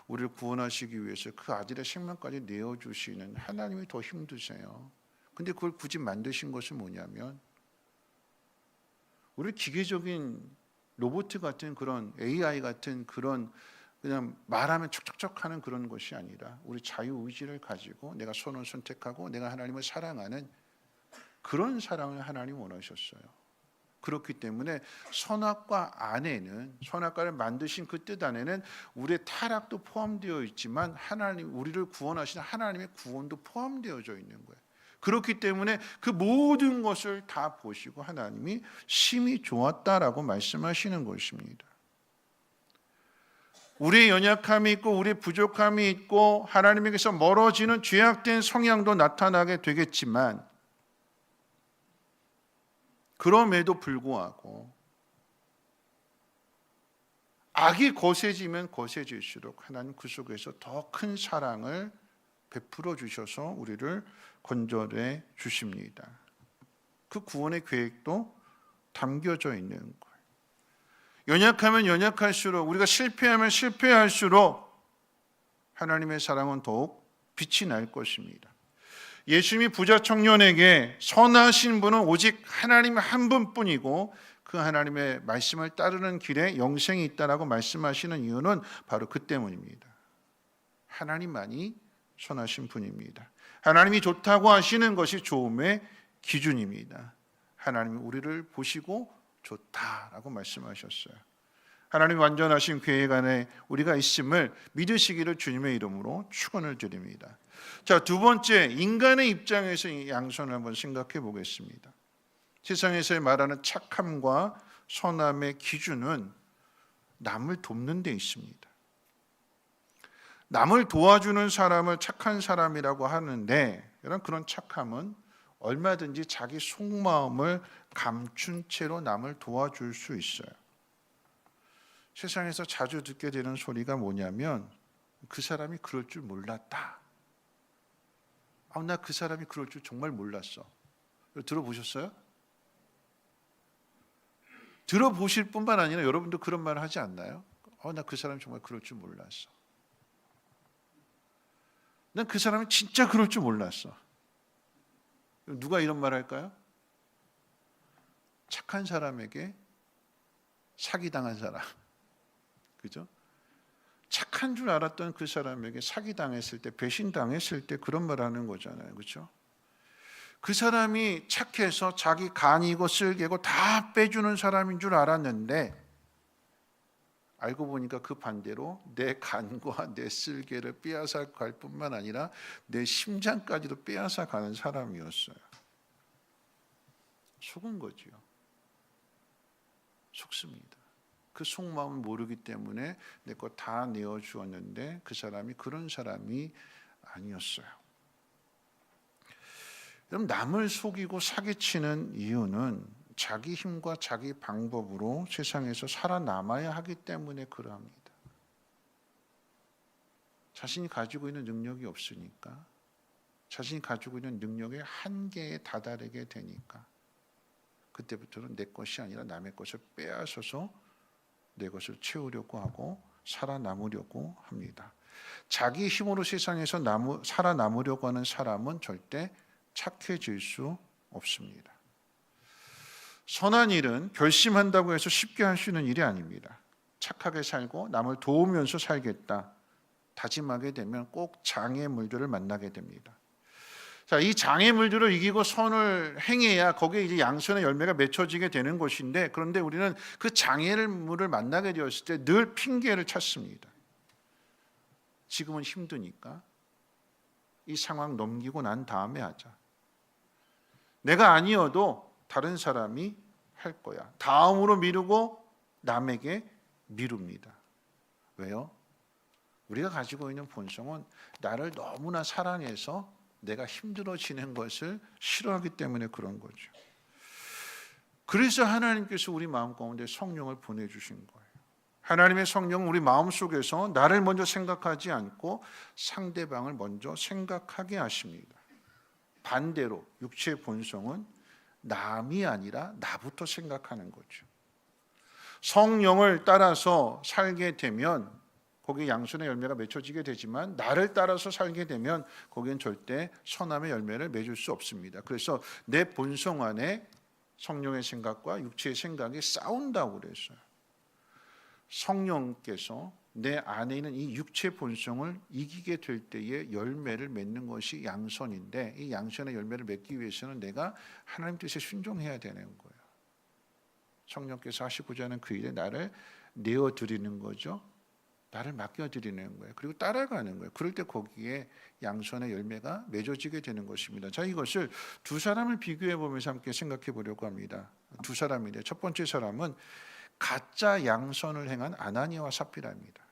우리를 구원하시기 위해서 그 아들의 생명까지 내어주시는 하나님이 더 힘드세요. 근데 그걸 굳이 만드신 것은 뭐냐면 우리 기계적인 로봇 같은 그런 AI 같은 그런 그냥 말하면 척척척 하는 그런 것이 아니라 우리 자유의지를 가지고 내가 선을 선택하고 내가 하나님을 사랑하는 그런 사랑을 하나님 원하셨어요. 그렇기 때문에 선악과 안에는 선악과를 만드신 그 뜻 안에는 우리의 타락도 포함되어 있지만 하나님 우리를 구원하시는 하나님의 구원도 포함되어져 있는 거예요. 그렇기 때문에 그 모든 것을 다 보시고 하나님이 심히 좋았다라고 말씀하시는 것입니다. 우리의 연약함이 있고 우리의 부족함이 있고 하나님에게서 멀어지는 죄악된 성향도 나타나게 되겠지만 그럼에도 불구하고 악이 거세지면 거세질수록 하나님 그 속에서 더 큰 사랑을 베풀어 주셔서 우리를 건져내 주십니다. 그 구원의 계획도 담겨져 있는 거예요. 연약하면 연약할수록 우리가 실패하면 실패할수록 하나님의 사랑은 더욱 빛이 날 것입니다. 예수님이 부자 청년에게 선하신 분은 오직 하나님 한 분뿐이고 그 하나님의 말씀을 따르는 길에 영생이 있다라고 말씀하시는 이유는 바로 그 때문입니다. 하나님만이 선하신 분입니다. 하나님이 좋다고 하시는 것이 좋음의 기준입니다. 하나님이 우리를 보시고 좋다라고 말씀하셨어요. 하나님 완전하신 계획 안에 우리가 있음을 믿으시기를 주님의 이름으로 축원을 드립니다. 자, 두 번째, 인간의 입장에서 이 양선을 한번 생각해 보겠습니다. 세상에서 말하는 착함과 선함의 기준은 남을 돕는 데 있습니다. 남을 도와주는 사람을 착한 사람이라고 하는데 그런 착함은 얼마든지 자기 속마음을 감춘 채로 남을 도와줄 수 있어요. 세상에서 자주 듣게 되는 소리가 뭐냐면 그 사람이 그럴 줄 몰랐다. 나 그 사람이 그럴 줄 정말 몰랐어. 들어보셨어요? 들어보실 뿐만 아니라 여러분도 그런 말을 하지 않나요? 나 그 사람이 정말 그럴 줄 몰랐어. 난 그 사람이 진짜 그럴 줄 몰랐어. 누가 이런 말 할까요? 착한 사람에게 사기당한 사람. 그죠? 착한 줄 알았던 그 사람에게 사기당했을 때, 배신당했을 때 그런 말 하는 거잖아요. 그렇죠? 그 사람이 착해서 자기 간이고 쓸개고 다 빼주는 사람인 줄 알았는데 알고 보니까 그 반대로 내 간과 내 쓸개를 빼앗아 갈 뿐만 아니라 내 심장까지도 빼앗아 가는 사람이었어요. 속은 거지요. 속습니다. 그 속마음을 모르기 때문에 내 거 다 내어주었는데 그 사람이 그런 사람이 아니었어요. 그럼 남을 속이고 사기치는 이유는 자기 힘과 자기 방법으로 세상에서 살아남아야 하기 때문에 그러합니다. 자신이 가지고 있는 능력이 없으니까, 자신이 가지고 있는 능력의 한계에 다다르게 되니까 그때부터는 내 것이 아니라 남의 것을 빼앗아서 내 것을 채우려고 하고 살아남으려고 합니다. 자기 힘으로 세상에서 살아남으려고 하는 사람은 절대 착해질 수 없습니다. 선한 일은 결심한다고 해서 쉽게 할 수 있는 일이 아닙니다. 착하게 살고 남을 도우면서 살겠다 다짐하게 되면 꼭 장애물들을 만나게 됩니다. 자, 이 장애물들을 이기고 선을 행해야 거기에 이제 양선의 열매가 맺혀지게 되는 것인데, 그런데 우리는 그 장애물을 만나게 되었을 때 늘 핑계를 찾습니다. 지금은 힘드니까 이 상황 넘기고 난 다음에 하자. 내가 아니어도 다른 사람이 할 거야. 다음으로 미루고 남에게 미룹니다. 왜요? 우리가 가지고 있는 본성은 나를 너무나 사랑해서 내가 힘들어지는 것을 싫어하기 때문에 그런 거죠. 그래서 하나님께서 우리 마음 가운데 성령을 보내주신 거예요. 하나님의 성령은 우리 마음속에서 나를 먼저 생각하지 않고 상대방을 먼저 생각하게 하십니다. 반대로 육체의 본성은 남이 아니라 나부터 생각하는 거죠. 성령을 따라서 살게 되면 거기에 양손의 열매가 맺혀지게 되지만 나를 따라서 살게 되면 거기엔 절대 선함의 열매를 맺을 수 없습니다. 그래서 내 본성 안에 성령의 생각과 육체의 생각이 싸운다고 그랬어요. 성령께서 내 안에 있는 이 육체 본성을 이기게 될 때에 열매를 맺는 것이 양선인데, 이 양선의 열매를 맺기 위해서는 내가 하나님 뜻에 순종해야 되는 거예요. 성령께서 하시고자 하는 그 일에 나를 내어드리는 거죠. 나를 맡겨드리는 거예요. 그리고 따라가는 거예요. 그럴 때 거기에 양선의 열매가 맺어지게 되는 것입니다. 자, 이것을 두 사람을 비교해 보면서 함께 생각해 보려고 합니다. 두 사람인데 첫 번째 사람은 가짜 양선을 행한 아나니아와 삽비라입니다.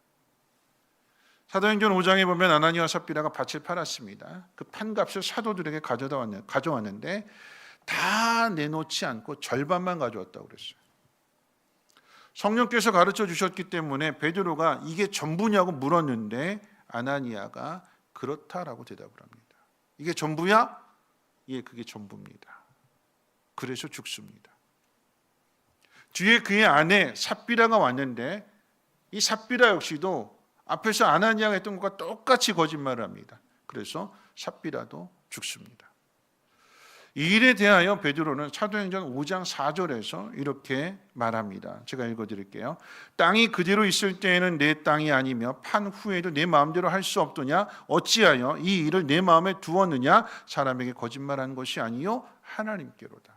사도행전 5장에 보면 아나니아와 삽비라가 밭을 팔았습니다. 그 판값을 사도들에게 가져왔는데 다 내놓지 않고 절반만 가져왔다고 그랬어요. 성령께서 가르쳐 주셨기 때문에 베드로가 이게 전부냐고 물었는데 아나니아가 그렇다라고 대답을 합니다. 이게 전부야? 예, 그게 전부입니다. 그래서 죽습니다. 뒤에 그의 아내 삽비라가 왔는데 이 삽비라 역시도 앞에서 아나니아가 했던 것과 똑같이 거짓말을 합니다. 그래서 삽비라도 죽습니다. 이 일에 대하여 베드로는 사도행전 5장 4절에서 이렇게 말합니다. 제가 읽어드릴게요. 땅이 그대로 있을 때에는 내 땅이 아니며 판 후에도 내 마음대로 할 수 없더냐? 어찌하여 이 일을 내 마음에 두었느냐? 사람에게 거짓말한 것이 아니요 하나님께로다.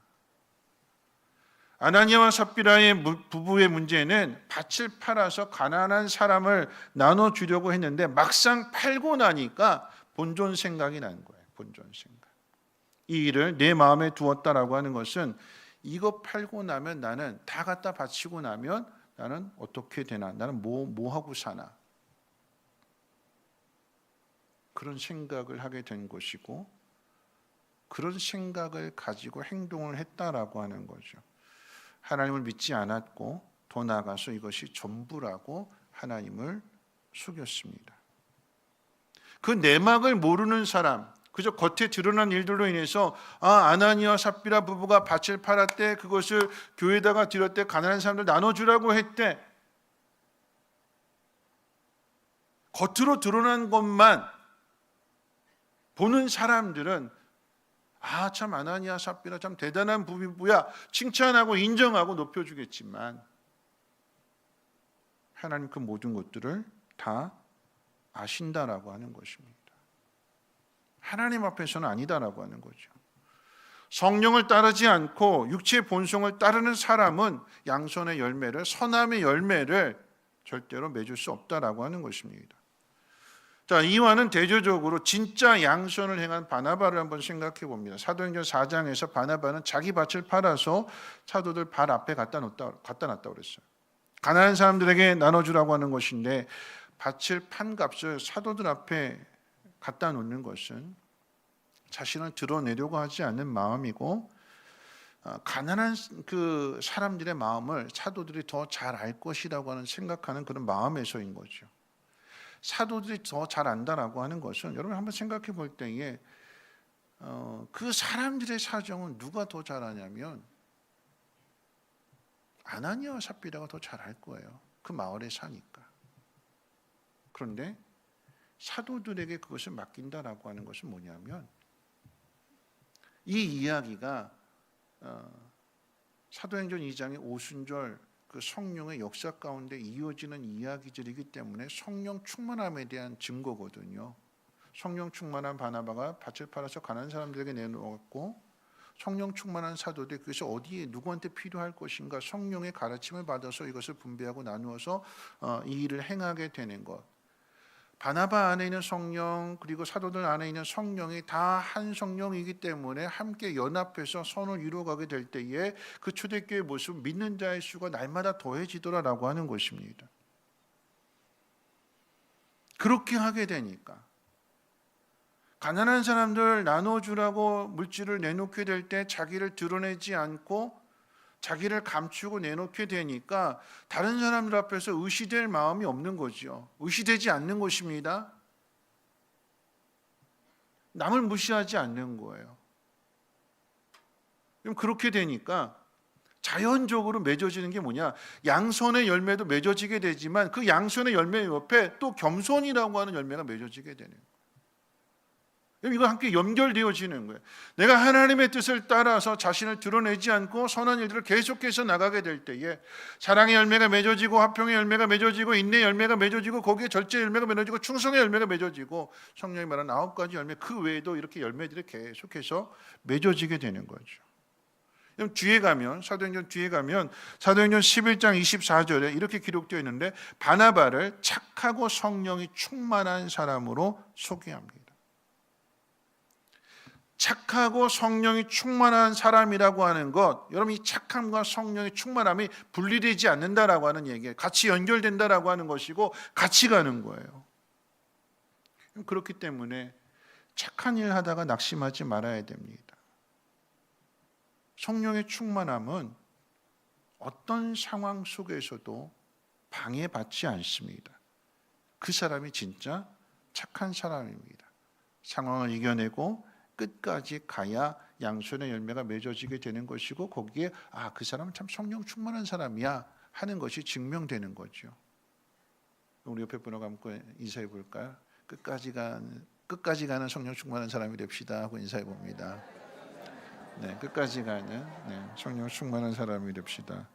아나니아와 삽비라의 부부의 문제는 밭을 팔아서 가난한 사람을 나눠주려고 했는데 막상 팔고 나니까 본전 생각이 난 거예요. 본전 생각. 이 일을 내 마음에 두었다라고 하는 것은 이거 팔고 나면 나는 다 갖다 바치고 나면 나는 어떻게 되나? 나는 뭐 하고 사나? 그런 생각을 하게 된 것이고 그런 생각을 가지고 행동을 했다라고 하는 거죠. 하나님을 믿지 않았고 더 나아가서 이것이 전부라고 하나님을 속였습니다. 그 내막을 모르는 사람, 그저 겉에 드러난 일들로 인해서 아나니아와 삽비라 부부가 밭을 팔았대, 그것을 교회에다가 드렸대, 가난한 사람들 나눠주라고 했대. 겉으로 드러난 것만 보는 사람들은 참 아나니아 삽비라 참 대단한 부부야 칭찬하고 인정하고 높여주겠지만 하나님 그 모든 것들을 다 아신다라고 하는 것입니다. 하나님 앞에서는 아니다라고 하는 거죠. 성령을 따르지 않고 육체의 본성을 따르는 사람은 양손의 열매를, 선함의 열매를 절대로 맺을 수 없다라고 하는 것입니다. 자, 이와는 대조적으로 진짜 양선을 행한 바나바를 한번 생각해 봅니다. 사도행전 4장에서 바나바는 자기 밭을 팔아서 사도들 발 앞에 갖다 놨다고 그랬어요. 가난한 사람들에게 나눠주라고 하는 것인데 밭을 판 값을 사도들 앞에 갖다 놓는 것은 자신을 드러내려고 하지 않는 마음이고 가난한 그 사람들의 마음을 사도들이 더 잘 알 것이라고 하는 생각하는 그런 마음에서인 거죠. 사도들이 더 잘 안다라고 하는 것은 여러분 한번 생각해 볼 때에 그 사람들의 사정은 누가 더 잘 아냐면 아나니아와 삽비라가 더 잘 알 거예요. 그 마을에 사니까. 그런데 사도들에게 그것을 맡긴다라고 하는 것은 뭐냐면 이 이야기가 사도행전 2장의 오순절 그 성령의 역사 가운데 이어지는 이야기들이기 때문에 성령 충만함에 대한 증거거든요. 성령 충만한 바나바가 밭을 팔아서 가난한 사람들에게 내놓았고 성령 충만한 사도들이 그것이 어디에 누구한테 필요할 것인가 성령의 가르침을 받아서 이것을 분배하고 나누어서 이 일을 행하게 되는 것. 바나바 안에 있는 성령 그리고 사도들 안에 있는 성령이 다 한 성령이기 때문에 함께 연합해서 선을 이루어가게 될 때에 그 초대교회의 모습 믿는 자의 수가 날마다 더해지더라라고 하는 것입니다. 그렇게 하게 되니까 가난한 사람들 나눠주라고 물질을 내놓게 될 때 자기를 드러내지 않고 자기를 감추고 내놓게 되니까 다른 사람들 앞에서 의시될 마음이 없는 거죠. 의시되지 않는 것입니다. 남을 무시하지 않는 거예요. 그럼 그렇게 되니까 자연적으로 맺어지는 게 뭐냐? 양손의 열매도 맺어지게 되지만 그 양손의 열매 옆에 또 겸손이라고 하는 열매가 맺어지게 되는 거예요. 이거 함께 연결되어지는 거예요. 내가 하나님의 뜻을 따라서 자신을 드러내지 않고 선한 일들을 계속해서 나가게 될 때에 사랑의 열매가 맺어지고 화평의 열매가 맺어지고 인내의 열매가 맺어지고 거기에 절제의 열매가 맺어지고 충성의 열매가 맺어지고 성령이 말한 9가지 열매 그 외에도 이렇게 열매들이 계속해서 맺어지게 되는 거죠. 그럼 뒤에 가면 사도행전 뒤에 가면 사도행전 11장 24절에 이렇게 기록되어 있는데 바나바를 착하고 성령이 충만한 사람으로 소개합니다. 착하고 성령이 충만한 사람이라고 하는 것, 여러분 이 착함과 성령의 충만함이 분리되지 않는다라고 하는 얘기예요. 같이 연결된다라고 하는 것이고 같이 가는 거예요. 그렇기 때문에 착한 일 하다가 낙심하지 말아야 됩니다. 성령의 충만함은 어떤 상황 속에서도 방해받지 않습니다. 그 사람이 진짜 착한 사람입니다. 상황을 이겨내고 끝까지 가야 양손의 열매가 맺어지게 되는 것이고 거기에 그 사람은 참 성령 충만한 사람이야 하는 것이 증명되는 거죠. 우리 옆에 분하고 한번 인사해 볼까요? 끝까지 가는 성령 충만한 사람이 됩시다 하고 인사해 봅니다. 네, 끝까지 가는 성령 충만한 사람이 됩시다.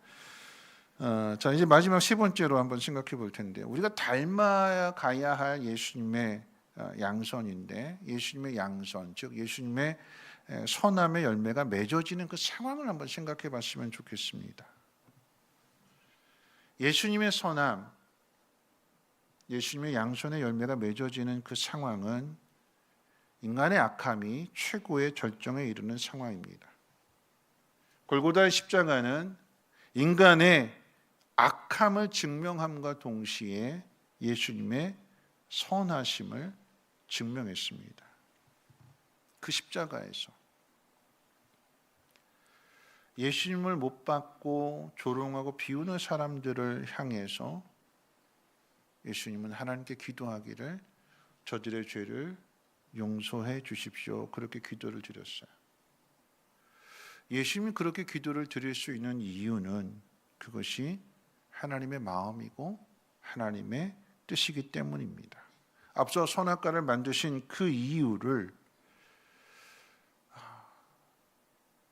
자, 이제 마지막 10번째로 한번 생각해 볼 텐데 우리가 닮아가야 할 예수님의 양선인데 예수님의 양선, 즉 예수님의 선함의 열매가 맺어지는 그 상황을 한번 생각해 봤으면 좋겠습니다. 예수님의 선함, 예수님의 양선의 열매가 맺어지는 그 상황은 인간의 악함이 최고의 절정에 이르는 상황입니다. 골고다의 십자가는 인간의 악함을 증명함과 동시에 예수님의 선하심을 증명했습니다. 그 십자가에서 예수님을 못 받고 조롱하고 비우는 사람들을 향해서 예수님은 하나님께 기도하기를 저들의 죄를 용서해 주십시오. 그렇게 기도를 드렸어요. 예수님이 그렇게 기도를 드릴 수 있는 이유는 그것이 하나님의 마음이고 하나님의 뜻이기 때문입니다. 앞서 선악과를 만드신 그 이유를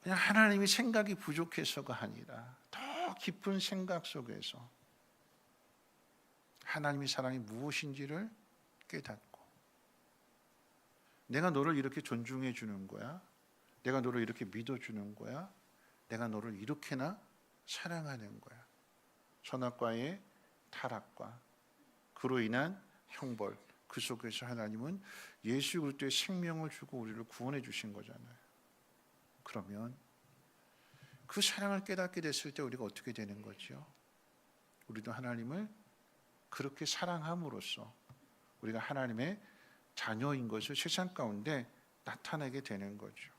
그냥 하나님이 생각이 부족해서가 아니라 더 깊은 생각 속에서 하나님의 사랑이 무엇인지를 깨닫고 내가 너를 이렇게 존중해 주는 거야? 내가 너를 이렇게 믿어 주는 거야? 내가 너를 이렇게나 사랑하는 거야? 선악과의 타락과 그로 인한 형벌, 그 속에서 하나님은 예수 그리스도의 생명을 주고 우리를 구원해 주신 거잖아요. 그러면 그 사랑을 깨닫게 됐을 때 우리가 어떻게 되는 거죠? 우리도 하나님을 그렇게 사랑함으로써 우리가 하나님의 자녀인 것을 세상 가운데 나타내게 되는 거죠.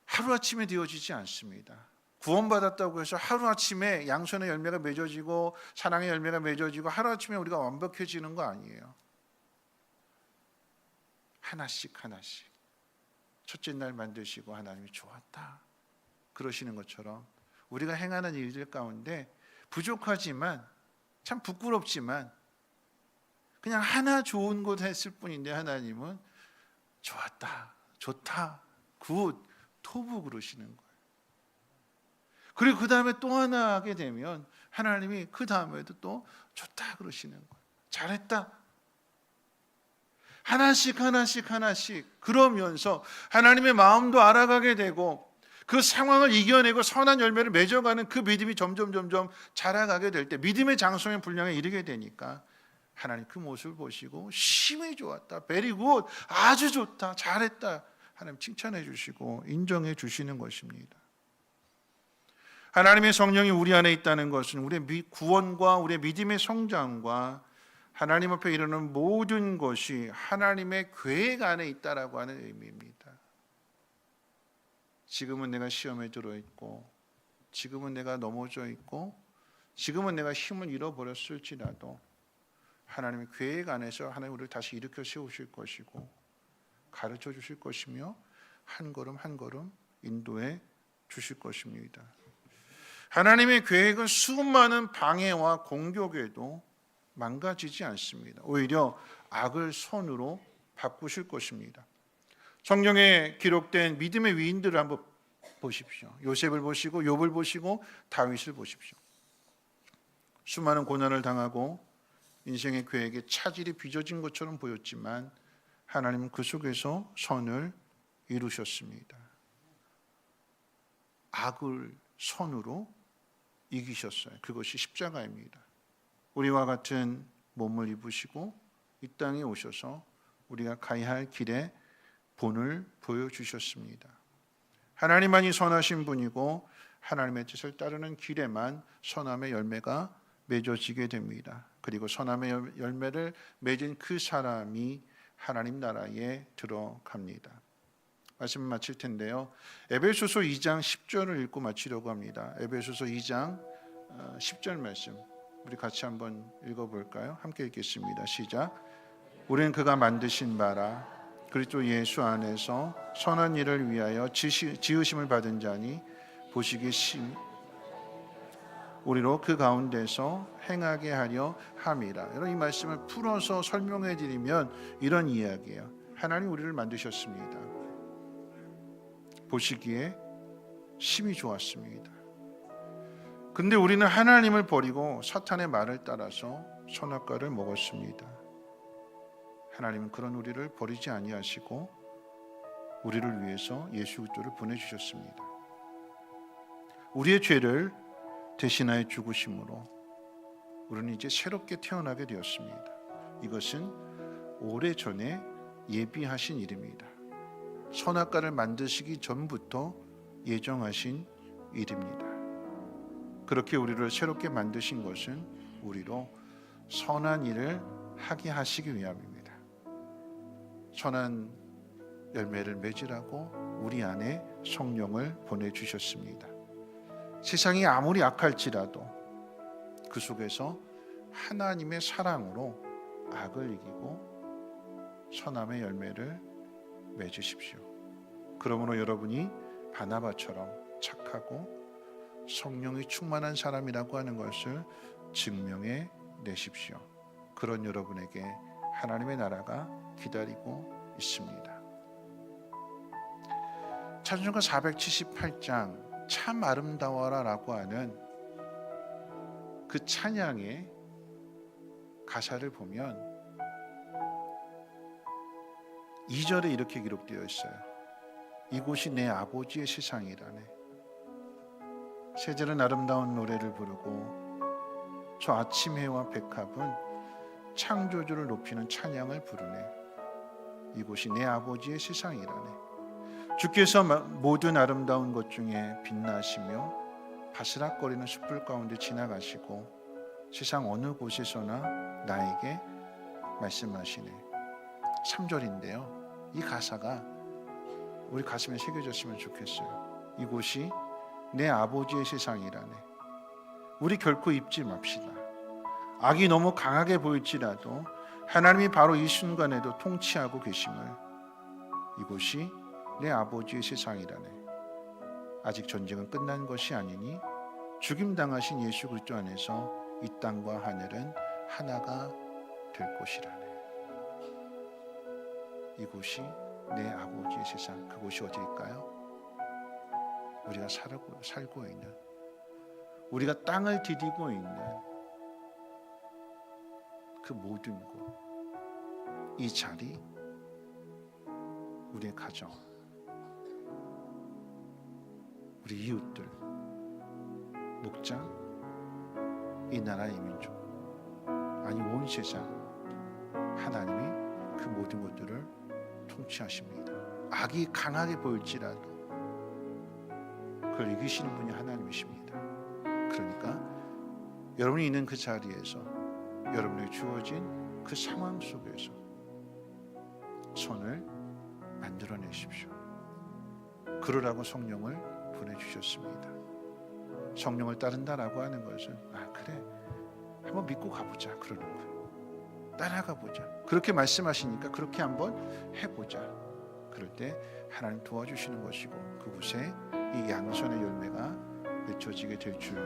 하루아침에 되어지지 않습니다. 구원받았다고 해서 하루아침에 양손의 열매가 맺어지고 사랑의 열매가 맺어지고 하루아침에 우리가 완벽해지는 거 아니에요. 하나씩 첫째 날 만드시고 하나님이 좋았다 그러시는 것처럼 우리가 행하는 일들 가운데 부족하지만 참 부끄럽지만 그냥 하나 좋은 것 했을 뿐인데 하나님은 좋았다, 좋다, 굿, 토부 그러시는 거예요. 그리고 그 다음에 또 하나 하게 되면 하나님이 그 다음에도 또 좋다 그러시는 거예요. 잘했다. 하나씩 그러면서 하나님의 마음도 알아가게 되고 그 상황을 이겨내고 선한 열매를 맺어가는 그 믿음이 점점 자라가게 될 때 믿음의 장성의 분량에 이르게 되니까 하나님 그 모습을 보시고 심히 좋았다, 베리 굿, 아주 좋다, 잘했다 하나님 칭찬해 주시고 인정해 주시는 것입니다. 하나님의 성령이 우리 안에 있다는 것은 우리의 구원과 우리의 믿음의 성장과 하나님 앞에 이르는 모든 것이 하나님의 계획 안에 있다라고 하는 의미입니다. 지금은 내가 시험에 들어있고 지금은 내가 넘어져 있고 지금은 내가 힘을 잃어버렸을지라도 하나님의 계획 안에서 하나님 우리를 다시 일으켜 세우실 것이고 가르쳐 주실 것이며 한 걸음 한 걸음 인도해 주실 것입니다. 하나님의 계획은 수많은 방해와 공격에도 망가지지 않습니다. 오히려 악을 선으로 바꾸실 것입니다. 성경에 기록된 믿음의 위인들을 한번 보십시오. 요셉을 보시고 욥을 보시고 다윗을 보십시오. 수많은 고난을 당하고 인생의 계획에 차질이 빚어진 것처럼 보였지만 하나님은 그 속에서 선을 이루셨습니다. 악을 선으로 이기셨어요. 그것이 십자가입니다. 우리와 같은 몸을 입으시고 이 땅에 오셔서 우리가 가야 할 길에 본을 보여주셨습니다. 하나님만이 선하신 분이고 하나님의 뜻을 따르는 길에만 선함의 열매가 맺어지게 됩니다. 그리고 선함의 열매를 맺은 그 사람이 하나님 나라에 들어갑니다. 말씀 마칠 텐데요. 에베소서 2장 10절을 읽고 마치려고 합니다. 에베소서 2장 10절 말씀 우리 같이 한번 읽어볼까요? 함께 읽겠습니다. 시작. 우리는 그가 만드신 바라 그리스도 예수 안에서 선한 일을 위하여 지으심을 받은 자니 보시기 우리로 그 가운데서 행하게 하려 함이라. 여러분 이 말씀을 풀어서 설명해 드리면 이런 이야기예요. 하나님 우리를 만드셨습니다. 보시기에 심히 좋았습니다. 근데 우리는 하나님을 버리고 사탄의 말을 따라서 선악과를 먹었습니다. 하나님은 그런 우리를 버리지 아니하시고 우리를 위해서 예수 그리스도를 보내주셨습니다. 우리의 죄를 대신하여 죽으심으로 우리는 이제 새롭게 태어나게 되었습니다. 이것은 오래전에 예비하신 일입니다. 선악과를 만드시기 전부터 예정하신 일입니다. 그렇게 우리를 새롭게 만드신 것은 우리로 선한 일을 하게 하시기 위함입니다. 선한 열매를 맺으라고 우리 안에 성령을 보내주셨습니다. 세상이 아무리 악할지라도 그 속에서 하나님의 사랑으로 악을 이기고 선함의 열매를 맺으십시오. 그러므로 여러분이 바나바처럼 착하고 성령이 충만한 사람이라고 하는 것을 증명해 내십시오. 그런 여러분에게 하나님의 나라가 기다리고 있습니다. 찬송가 478장 참 아름다워라 라고 하는 그 찬양의 가사를 보면 2절에 이렇게 기록되어 있어요. 이곳이 내 아버지의 세상이라네. 세절은 아름다운 노래를 부르고 저 아침 해와 백합은 창조주를 높이는 찬양을 부르네. 이곳이 내 아버지의 세상이라네. 주께서 모든 아름다운 것 중에 빛나시며 바스락거리는 숯불 가운데 지나가시고 세상 어느 곳에서나 나에게 말씀하시네. 3절인데요. 이 가사가 우리 가슴에 새겨졌으면 좋겠어요. 이곳이 내 아버지의 세상이라네. 우리 결코 잊지 맙시다. 악이 너무 강하게 보일지라도 하나님이 바로 이 순간에도 통치하고 계심을. 이곳이 내 아버지의 세상이라네. 아직 전쟁은 끝난 것이 아니니 죽임당하신 예수 그리스도 안에서 이 땅과 하늘은 하나가 될 것이라네. 이곳이 내 아버지의 세상. 그곳이 어디일까요? 우리가 살고 있는, 우리가 땅을 디디고 있는 그 모든 곳, 이 자리, 우리의 가정, 우리 이웃들, 목장, 이 나라의 민족, 아니 온 세상, 하나님이 그 모든 것들을 통치하십니다. 악이 강하게 보일지라도 그걸 이기시는 분이 하나님이십니다. 그러니까 여러분이 있는 그 자리에서, 여러분에게 주어진 그 상황 속에서 선을 만들어내십시오. 그러라고 성령을 보내주셨습니다. 성령을 따른다라고 하는 것은 그래 한번 믿고 가보자 그러는 거예요. 따라가보자. 그렇게 말씀하시니까 그렇게 한번 해보자. 그럴 때 하나님 도와주시는 것이고 그곳에 이 양손의 열매가 맺혀지게 될 줄로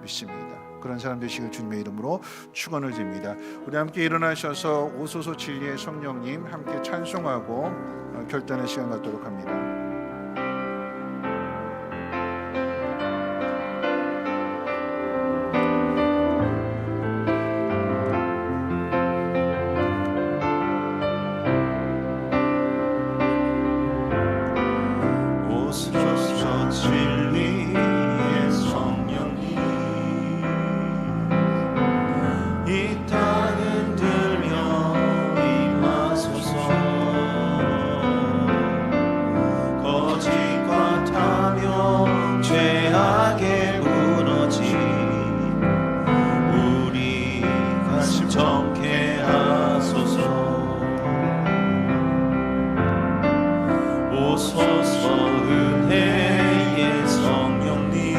믿습니다. 그런 사람 되시길 주님의 이름으로 축원을 드립니다. 우리 함께 일어나셔서 오소서 진리의 성령님 함께 찬송하고 결단의 시간 갖도록 합니다. 오소서 진리의 성령님 이 땅 흔들며 임하소서 거짓과 타며 죄악에 무너진 우리 가슴 정케 하소서 오소서 은혜의 성령님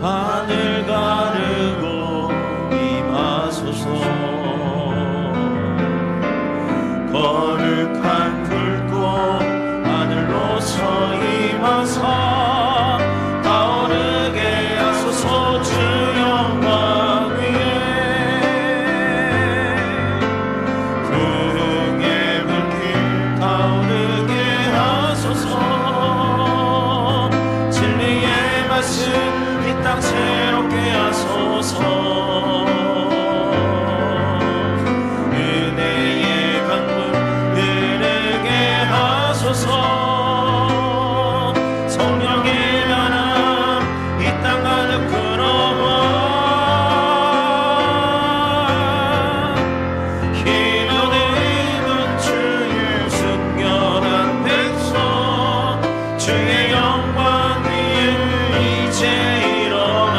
하늘 가르고 임하소서 거룩한 불꽃 하늘로서 임하사 타오르게 하소서 주 영광 위에 부흥의 불길 타오르게 하소서 진리의 말씀 이 땅 새롭게 하소서 은혜의 강물 흐르게 하소서 성령의 바람 이 땅 가득 불어와 흰 옷 입은 주의 순결한 백성 주의 영광 위에 이제 일어나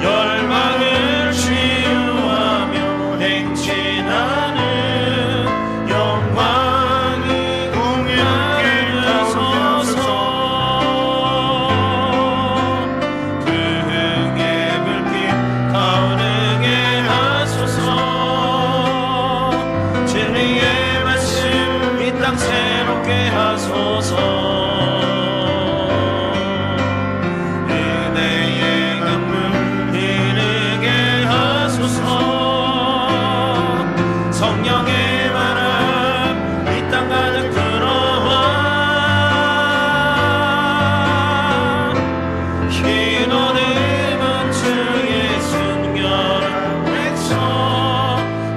열망을 치유하며 행진하는 영광이 공유하게 하소서 부흥의 불빛 타오르게 하소서 진리의 말씀 이 땅 새롭게 하소서 은혜의 강물 흐르게 하소서 성령의 바람 이 땅 가득 불어와 흰 옷 입은 주의 순결한 백성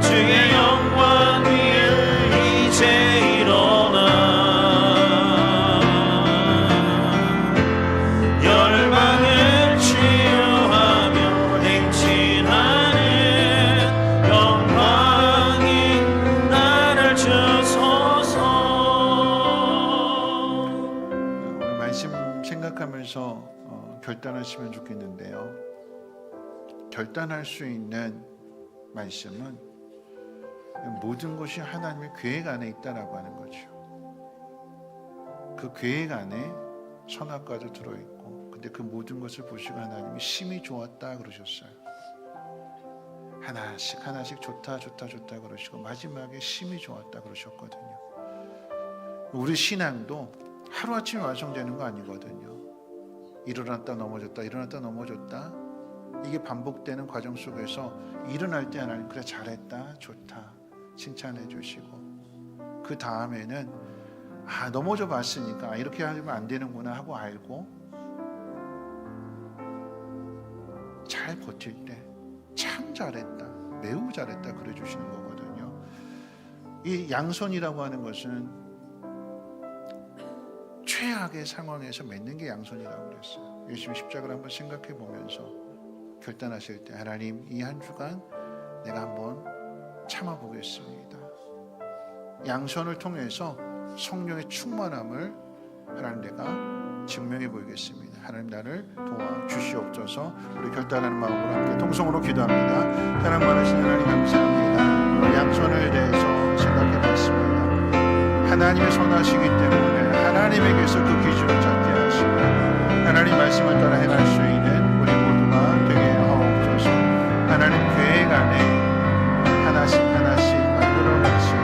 주의 영광 위에 이제 일어나 열망을 치유하며 행진하는 영광이 나를 주소서. 오늘 말씀 생각하면서 결단하시면 좋겠는데요. 결단할 수 있는 말씀은 모든 것이 하나님의 계획 안에 있다라고 하는 거죠. 그 계획 안에 선악과도 들어있고, 근데 그 모든 것을 보시고 하나님이 심히 좋았다 그러셨어요. 하나씩 하나씩 좋다 그러시고 마지막에 심히 좋았다 그러셨거든요. 우리 신앙도 하루아침에 완성되는 거 아니거든요. 일어났다 넘어졌다 이게 반복되는 과정 속에서 일어날 때 하나님 그래 잘했다 좋다 칭찬해 주시고, 그 다음에는 넘어져 봤으니까 이렇게 하면 안 되는구나 하고 알고 잘 버틸 때 참 잘했다 매우 잘했다 그래 주시는 거거든요. 이 양손이라고 하는 것은 최악의 상황에서 맺는 게 양손이라고 그랬어요. 예수님 십자가를 한번 생각해 보면서 결단하실 때 하나님 이 한 주간 내가 한번 참아보겠습니다. 양손을 통해서 성령의 충만함을 하나님 내가 증명해 보이겠습니다. 하나님 나를 도와 주시옵소서. 우리 결단하는 마음으로 함께 통성으로 기도합니다. 사랑 많으신 하나님 감사합니다. 양손을 대해서 생각해 봤습니다. 하나님의 선하시기 때문에 하나님에게서 그 기준을 찾게 하시고 하나님 말씀을 따라 행할 수 있는 우리 모두가 되게 하옵소서. 하나님 계획 안에 하나씩 하나씩 만들어 가시고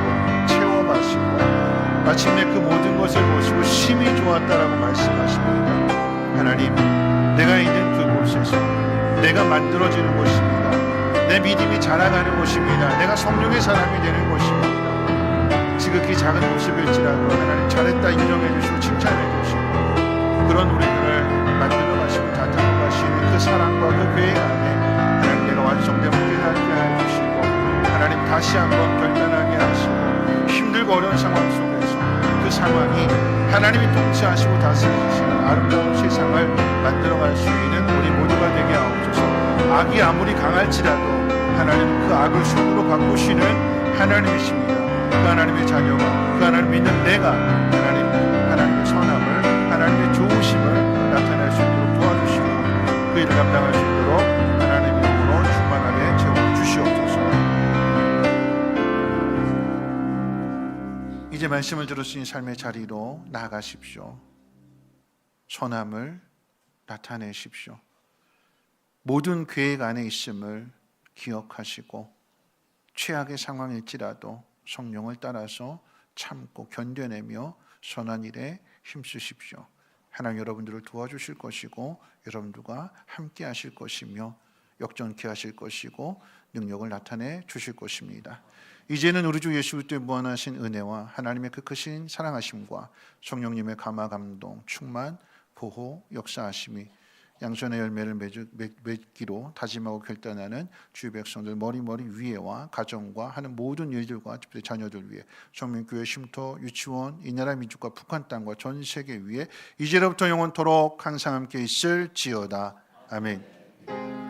말씀하십니다. 하나님, 내가 있는 그곳에서 내가 만들어지는 곳입니다. 내 믿음이 자라가는 곳입니다. 내가 성령의 사람이 되는 곳입니다. 지극히 작은 모습일지라도 하나님 잘했다 인정해 주시고 칭찬해 주시고 그런 우리들을 만들어 가시고 다듬어 가시는 그 사랑과 그 계획 안에 하나님 내가 완성됨을 깨닫게 해주시고 하나님 다시 한번 결단하게 하시고 힘들고 어려운 상황 속에서 그 상황이 하나님이 통치하시고 다스리시는 아름다운 세상을 만들어갈 수 있는 우리 모두가 되게 하옵소서. 악이 아무리 강할지라도 하나님 그 악을 손으로 바꾸시는 하나님이십니다. 그 하나님의 자녀가 그 하나님 믿는 내가 하나님의 선함을 하나님의 좋으심을 나타낼 수 있도록 도와주시고 그 일을 감당할 수 있도록 하나님의 힘으로 충만하게 채워 주시옵소서. 이제 말씀을 들으신 삶의 자리로 나아가십시오. 선함을 나타내십시오. 모든 계획 안에 있음을 기억하시고 최악의 상황일지라도 성령을 따라서 참고 견뎌내며 선한 일에 힘쓰십시오. 하나님 여러분들을 도와주실 것이고 여러분들과 함께 하실 것이며 역전케 하실 것이고 능력을 나타내 주실 것입니다. 이제는 우리 주 예수 그리스도의 무한하신 은혜와 하나님의 그 크신 사랑하심과 성령님의 감화 감동 충만 보호 역사하심이 양손의 열매를 맺기로 다짐하고 결단하는 주의 백성들 머리머리 위에와 가정과 하는 모든 일들과 집들의 자녀들 위해 성민교회 쉼터 유치원 이 나라 민족과 북한 땅과 전 세계 위에 이제로부터 영원토록 항상 함께 있을지어다. 아멘.